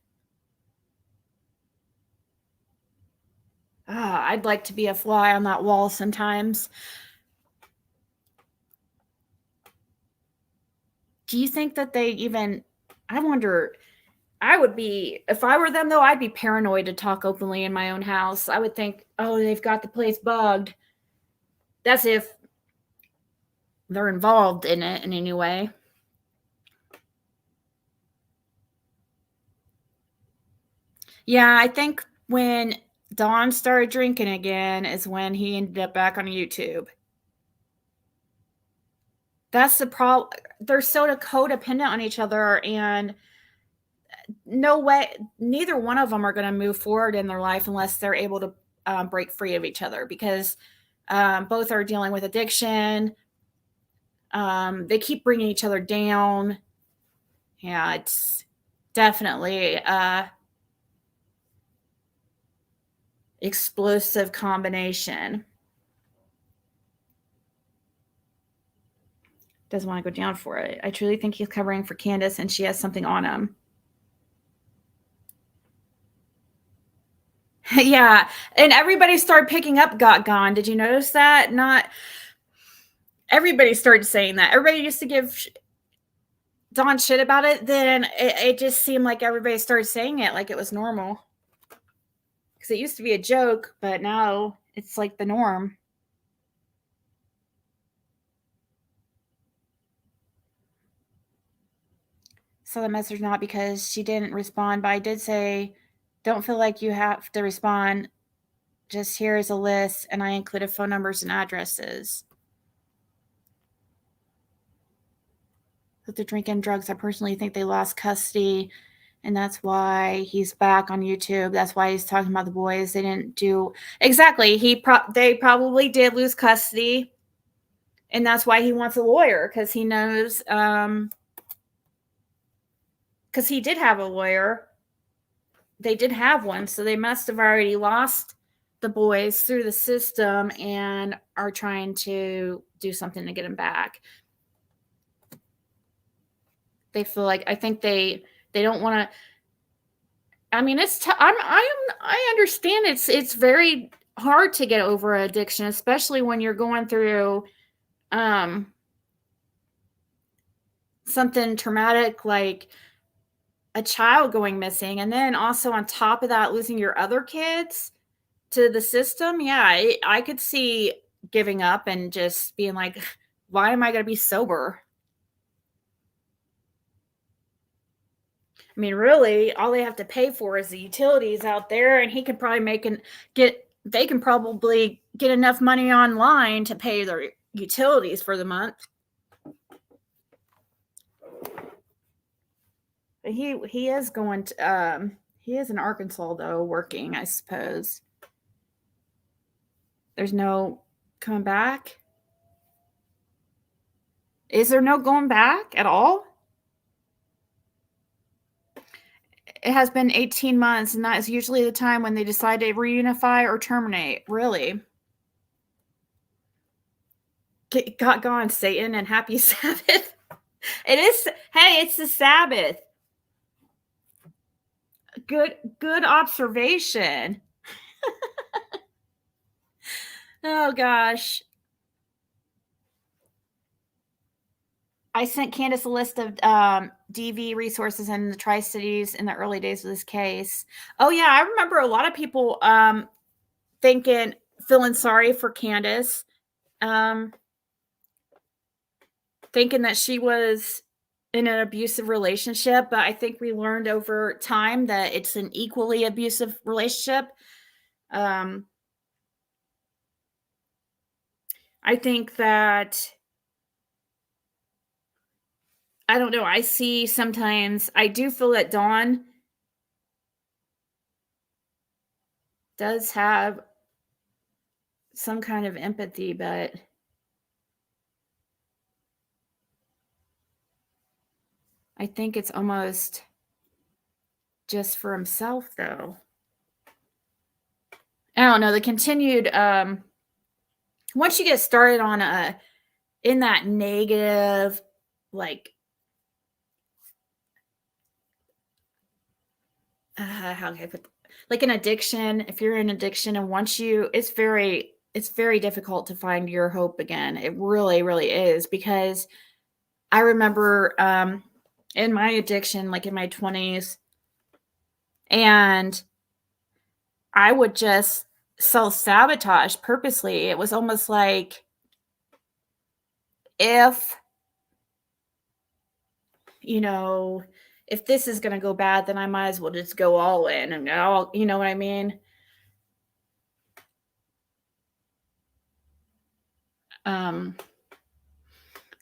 B: I'd like to be a fly on that wall sometimes. Do you think that they even, I wonder, I would be, if I were them though, I'd be paranoid to talk openly in my own house. I would think, oh, they've got the place bugged. That's if they're involved in it in any way. Yeah, I think when Don started drinking again is when he ended up back on YouTube. That's the problem. They're so codependent on each other, and no way, neither one of them are going to move forward in their life unless they're able to break free of each other, because both are dealing with addiction. They keep bringing each other down. Yeah, it's definitely explosive combination. Doesn't want to go down for it. I truly think he's covering for Candus and she has something on him. Yeah, and everybody started picking up "got gone." Did you notice that? Not everybody started saying that. Everybody used to give Dawn shit about it. Then it just seemed like everybody started saying it like it was normal. Because it used to be a joke, but now it's like the norm. So the message, not because she didn't respond, but I did say, don't feel like you have to respond. Just here is a list, and I included phone numbers and addresses. With the drinking drugs, I personally think they lost custody, and that's why he's back on YouTube. That's why he's talking about the boys. They didn't do exactly. They probably did lose custody, and that's why he wants a lawyer, because he knows. Because he did have a lawyer they did have one, so they must have already lost the boys through the system and are trying to do something to get them back. They feel like, I think they don't want to. I mean, I understand it's very hard to get over addiction, especially when you're going through something traumatic like a child going missing, and then also on top of that losing your other kids to the system. Yeah, I could see giving up and just being like, why am I going to be sober? I mean, really, all they have to pay for is the utilities out there, and he can probably they can probably get enough money online to pay their utilities for the month. But he is going to he is in Arkansas though, working, I suppose. There's no coming back. Is there no going back at all? It has been 18 months, and that is usually the time when they decide to reunify or terminate. Really? Got gone, Satan, and happy Sabbath. It is. Hey, it's the Sabbath. Good observation. Oh gosh. I sent Candus a list of DV resources in the Tri-Cities in the early days of this case. Oh yeah, I remember a lot of people feeling sorry for Candus, thinking that she was in an abusive relationship, but I think we learned over time that it's an equally abusive relationship. I think that, I don't know, I do feel that Dawn does have some kind of empathy, but I think it's almost just for himself, though. I don't know. The continued, once you get started on in that negative, like, how can I put, like an addiction? If you're in addiction, and it's very difficult to find your hope again. It really, really is, because I remember in my addiction, like in my 20s, and I would just self-sabotage purposely. It was almost like, if this is going to go bad, then I might as well just go all in, and all, you know what I mean?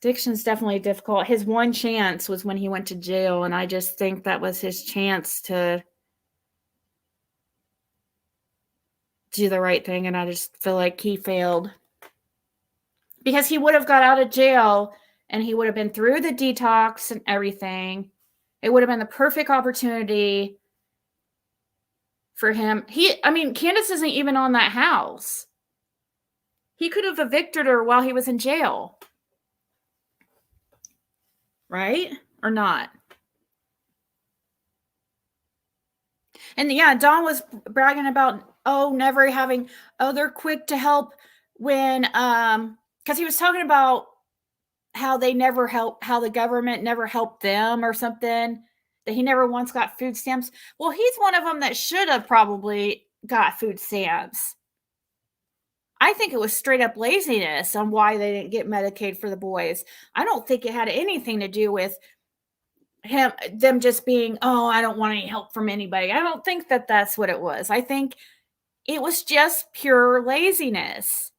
B: Addiction's definitely difficult. His one chance was when he went to jail, and I just think that was his chance to do the right thing, and I just feel like he failed, because he would have got out of jail and he would have been through the detox and everything. It would have been the perfect opportunity for him. Candus isn't even on that house. He could have evicted her while he was in jail. Right? Or not? And yeah, Dawn was bragging about, they're quick to help when, because he was talking about how the government never helped them or something, that he never once got food stamps. Well, he's one of them that should have probably got food stamps. I think it was straight up laziness on why they didn't get Medicaid for the boys. I don't think it had anything to do with them just being, I don't want any help from anybody. I don't think that that's what it was. I think it was just pure laziness.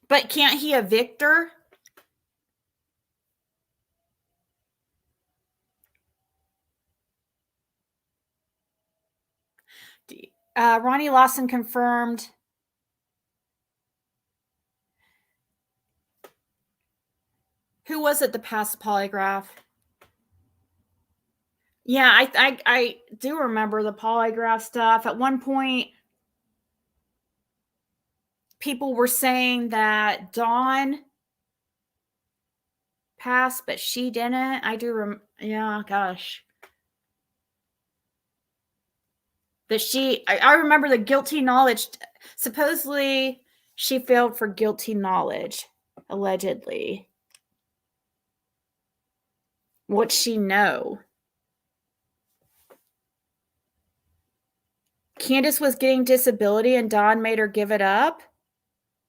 B: But can't he evict her? Ronnie Lawson confirmed Who was it that passed the polygraph? Yeah, I do remember the polygraph stuff. At one point, people were saying that Dawn passed, but she didn't. I do yeah, gosh. That I remember the guilty knowledge. Supposedly, she failed for guilty knowledge, allegedly. What'd she know? Candus was getting disability and Dawn made her give it up?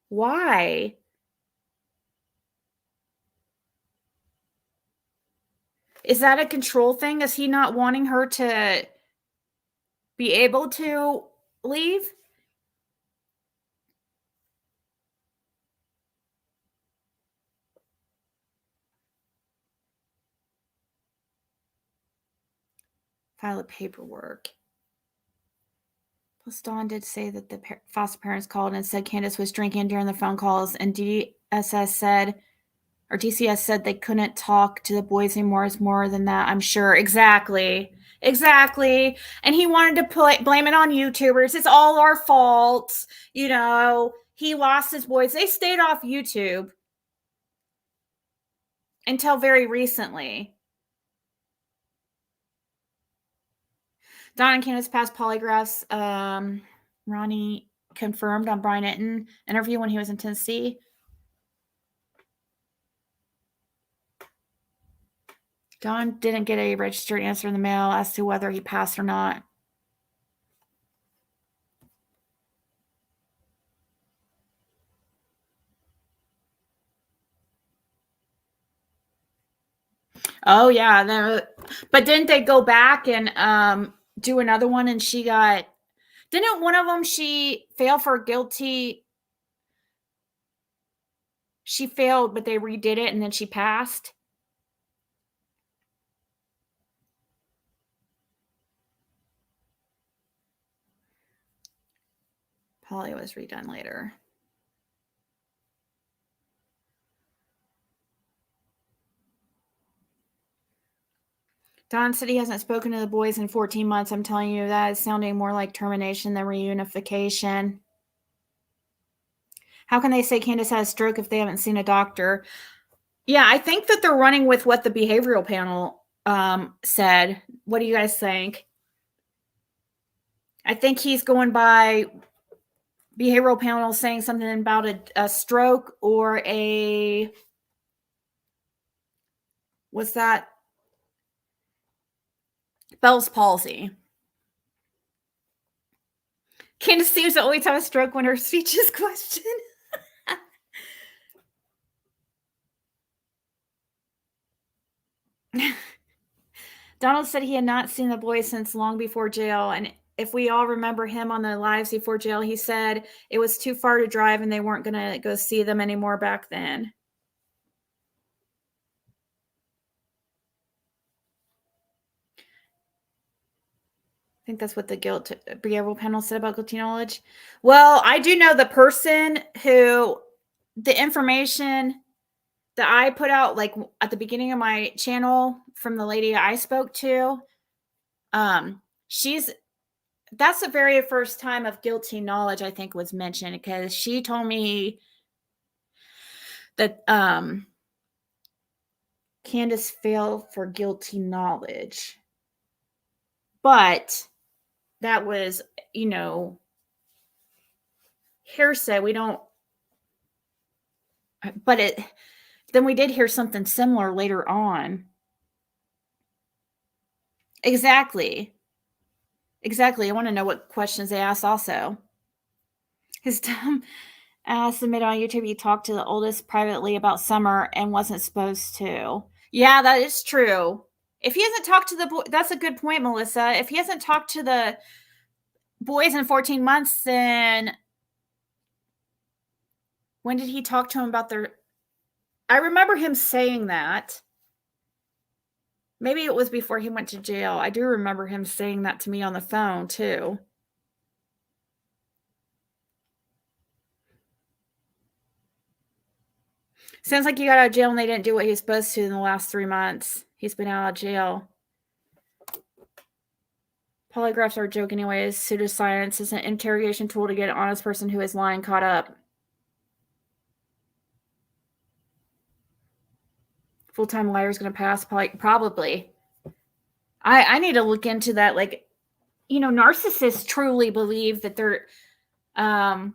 B: Why? Is that a control thing? Is he not wanting her to be able to leave? File of paperwork. Plus, Dawn did say that the foster parents called and said Candus was drinking during the phone calls, and DCS said they couldn't talk to the boys anymore. It's more than that, I'm sure. Exactly. And he wanted to blame it on YouTubers. It's all our fault. You know, he lost his boys. They stayed off YouTube until very recently. Dawn and Candus passed polygraphs. Ronnie confirmed on Brian Eaton interview when he was in Tennessee. Dawn didn't get a registered answer in the mail as to whether he passed or not. Oh, yeah. But didn't they go back and do another one and she got... Didn't one of them, she failed for guilty? She failed, but they redid it and then she passed? Polly was redone later. Don said he hasn't spoken to the boys in 14 months. I'm telling you, that is sounding more like termination than reunification. How can they say Candus had a stroke if they haven't seen a doctor? Yeah, I think that they're running with what the behavioral panel said. What do you guys think? I think he's going by behavioral panel saying something about a stroke or a... What's that? Bell's palsy. Candus seems to always have a stroke when her speech is questioned. Donald said he had not seen the boys since long before jail. And if we all remember him on the lives before jail, he said it was too far to drive and they weren't going to go see them anymore back then. I think that's what the behavioral panel said about guilty knowledge. Well, I do know the person who, the information that I put out, like at the beginning of my channel from the lady I spoke to, that's the very first time of guilty knowledge I think was mentioned, because she told me that Candus failed for guilty knowledge. But that was, hearsay. We don't, but then we did hear something similar later on. Exactly. I want to know what questions they asked also. His Tom submitted on YouTube, he talked to the oldest privately about Summer and wasn't supposed to. Yeah, that is true. If he hasn't talked to the boy, that's a good point, Melissa. If he hasn't talked to the boys in 14 months, then when did he talk to him about their... I remember him saying that. Maybe it was before he went to jail. I do remember him saying that to me on the phone, too. Sounds like he got out of jail and they didn't do what he was supposed to in the last 3 months. He's been out of jail. Polygraphs are a joke anyways. Pseudoscience is an interrogation tool to get an honest person who is lying caught up. Full-time liar is going to pass? Probably. I need to look into that. Like, you know, narcissists truly believe that they're a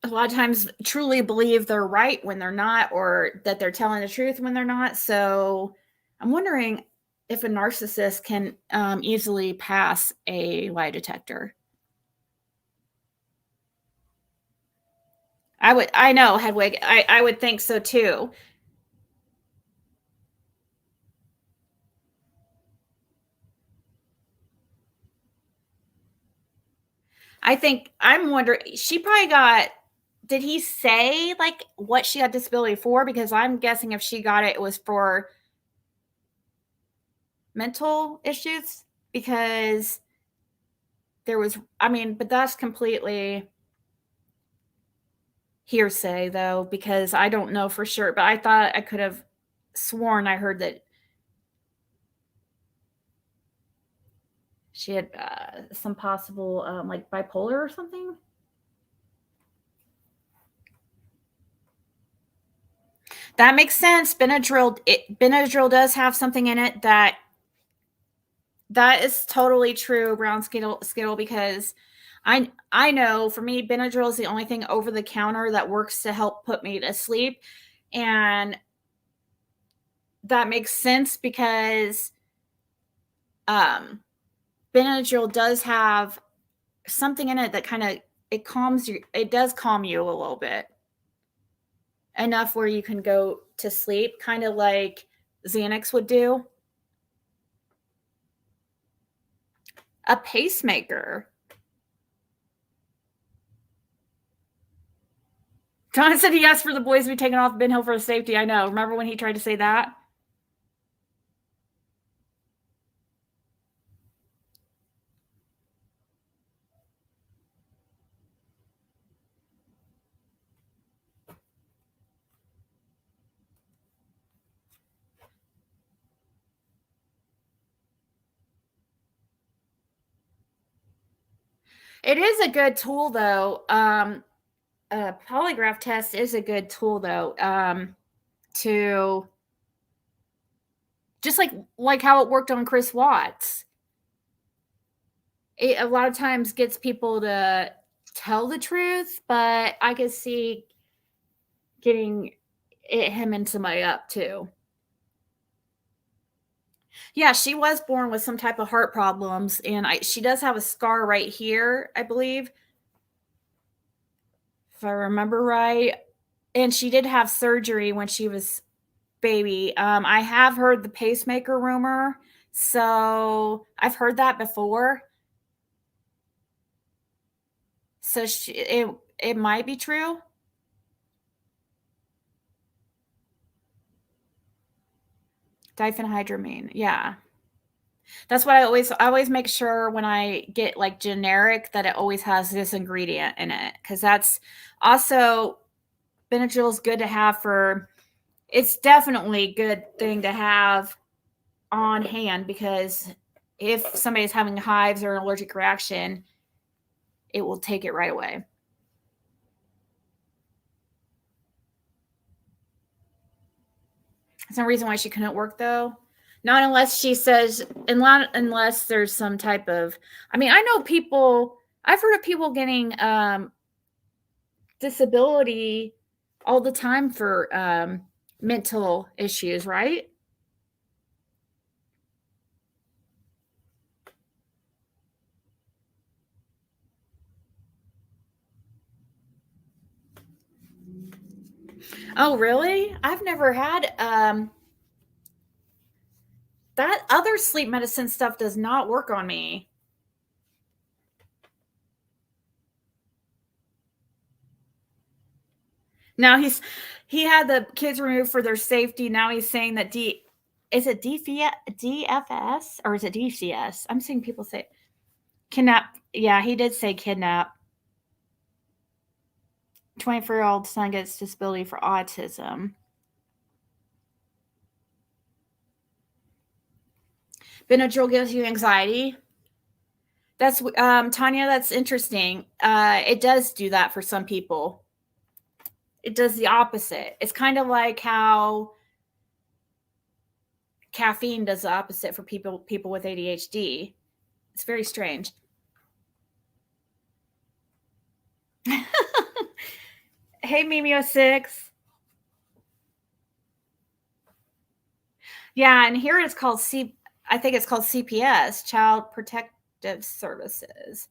B: lot of times truly believe they're right when they're not, or that they're telling the truth when they're not. So I'm wondering if a narcissist can easily pass a lie detector. I know, Hedwig. I would think so too. I think I'm wondering, she probably got, did he say like what she got disability for? Because I'm guessing if she got it, it was for mental issues, because there was, I mean, but that's completely hearsay though, because I don't know for sure, but I thought I could have sworn I heard that she had some possible like bipolar or something. That makes sense. Benadryl does have something in it that is totally true, Brown Skittle, because I know for me, Benadryl is the only thing over the counter that works to help put me to sleep. And that makes sense because Benadryl does have something in it that kind of, it calms you. It does calm you a little bit. Enough where you can go to sleep, kind of like Xanax would do. A pacemaker. John said he asked for the boys to be taken off Ben Hill for safety. I know. Remember when he tried to say that? It is a good tool, though. A polygraph test is a good tool, though, to just like how it worked on Chris Watts. It a lot of times gets people to tell the truth, but I could see getting him and somebody up too. Yeah, she was born with some type of heart problems, and she does have a scar right here, I believe, if I remember right. And she did have surgery when she was baby. I have heard the pacemaker rumor, so I've heard that before. So it might be true. Diphenhydramine, yeah. That's what I always make sure when I get like generic that it always has this ingredient in it, because that's also, Benadryl is good to have for. It's definitely a good thing to have on hand, because if somebody's having hives or an allergic reaction, it will take it right away. There's no reason why she couldn't work, though. Not unless she says, unless there's some type of, I mean, I know people, I've heard of people getting disability all the time for mental issues, right? Oh, really? I've never had that other sleep medicine stuff does not work on me. Now he had the kids removed for their safety. Now he's saying that is it DFS or is it DCS? I'm seeing people say kidnap. Yeah, he did say kidnap. 24-year-old son gets disability for autism. Benadryl gives you anxiety. That's Tanya, that's interesting. It does do that for some people. It does the opposite. It's kind of like how caffeine does the opposite for people with ADHD. It's very strange. Hey, Mimeo6. Yeah, and here it's called I think it's called CPS, Child Protective Services.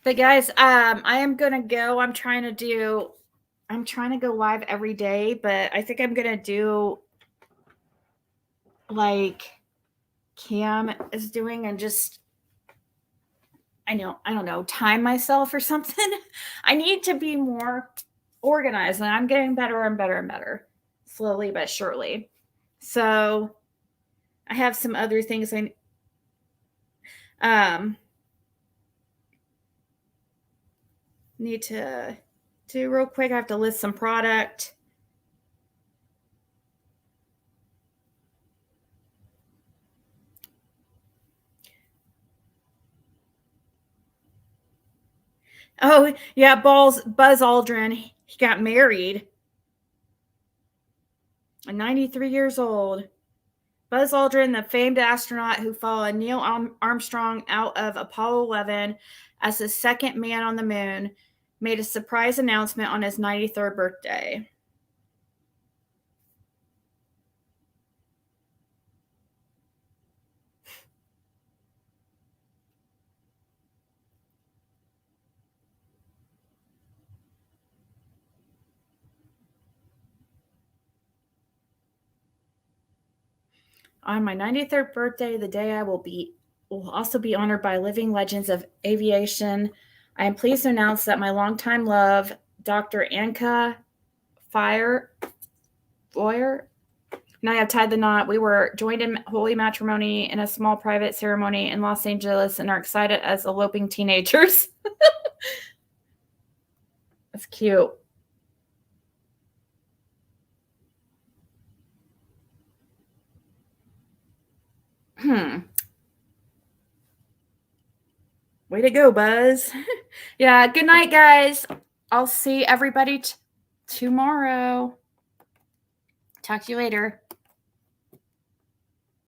B: But guys, I am gonna go. I'm trying to go live every day, but I think I'm gonna do like Cam is doing and just I don't know, time myself or something. I need to be more organized, and I'm getting better and better and better, slowly but surely. So I have some other things I need to do real quick. I have to list some product. Oh, yeah, Buzz Aldrin. He got married at 93 years old. Buzz Aldrin, the famed astronaut who followed Neil Armstrong out of Apollo 11 as the second man on the moon, made a surprise announcement on his 93rd birthday. On my 93rd birthday, the day I will also be honored by living legends of aviation. I am pleased to announce that my longtime love, Dr. Anka Foyer, and I have tied the knot. We were joined in holy matrimony in a small private ceremony in Los Angeles and are excited as eloping teenagers. That's cute. Way to go, Buzz. Yeah, good night, guys. I'll see everybody tomorrow. Talk to you later.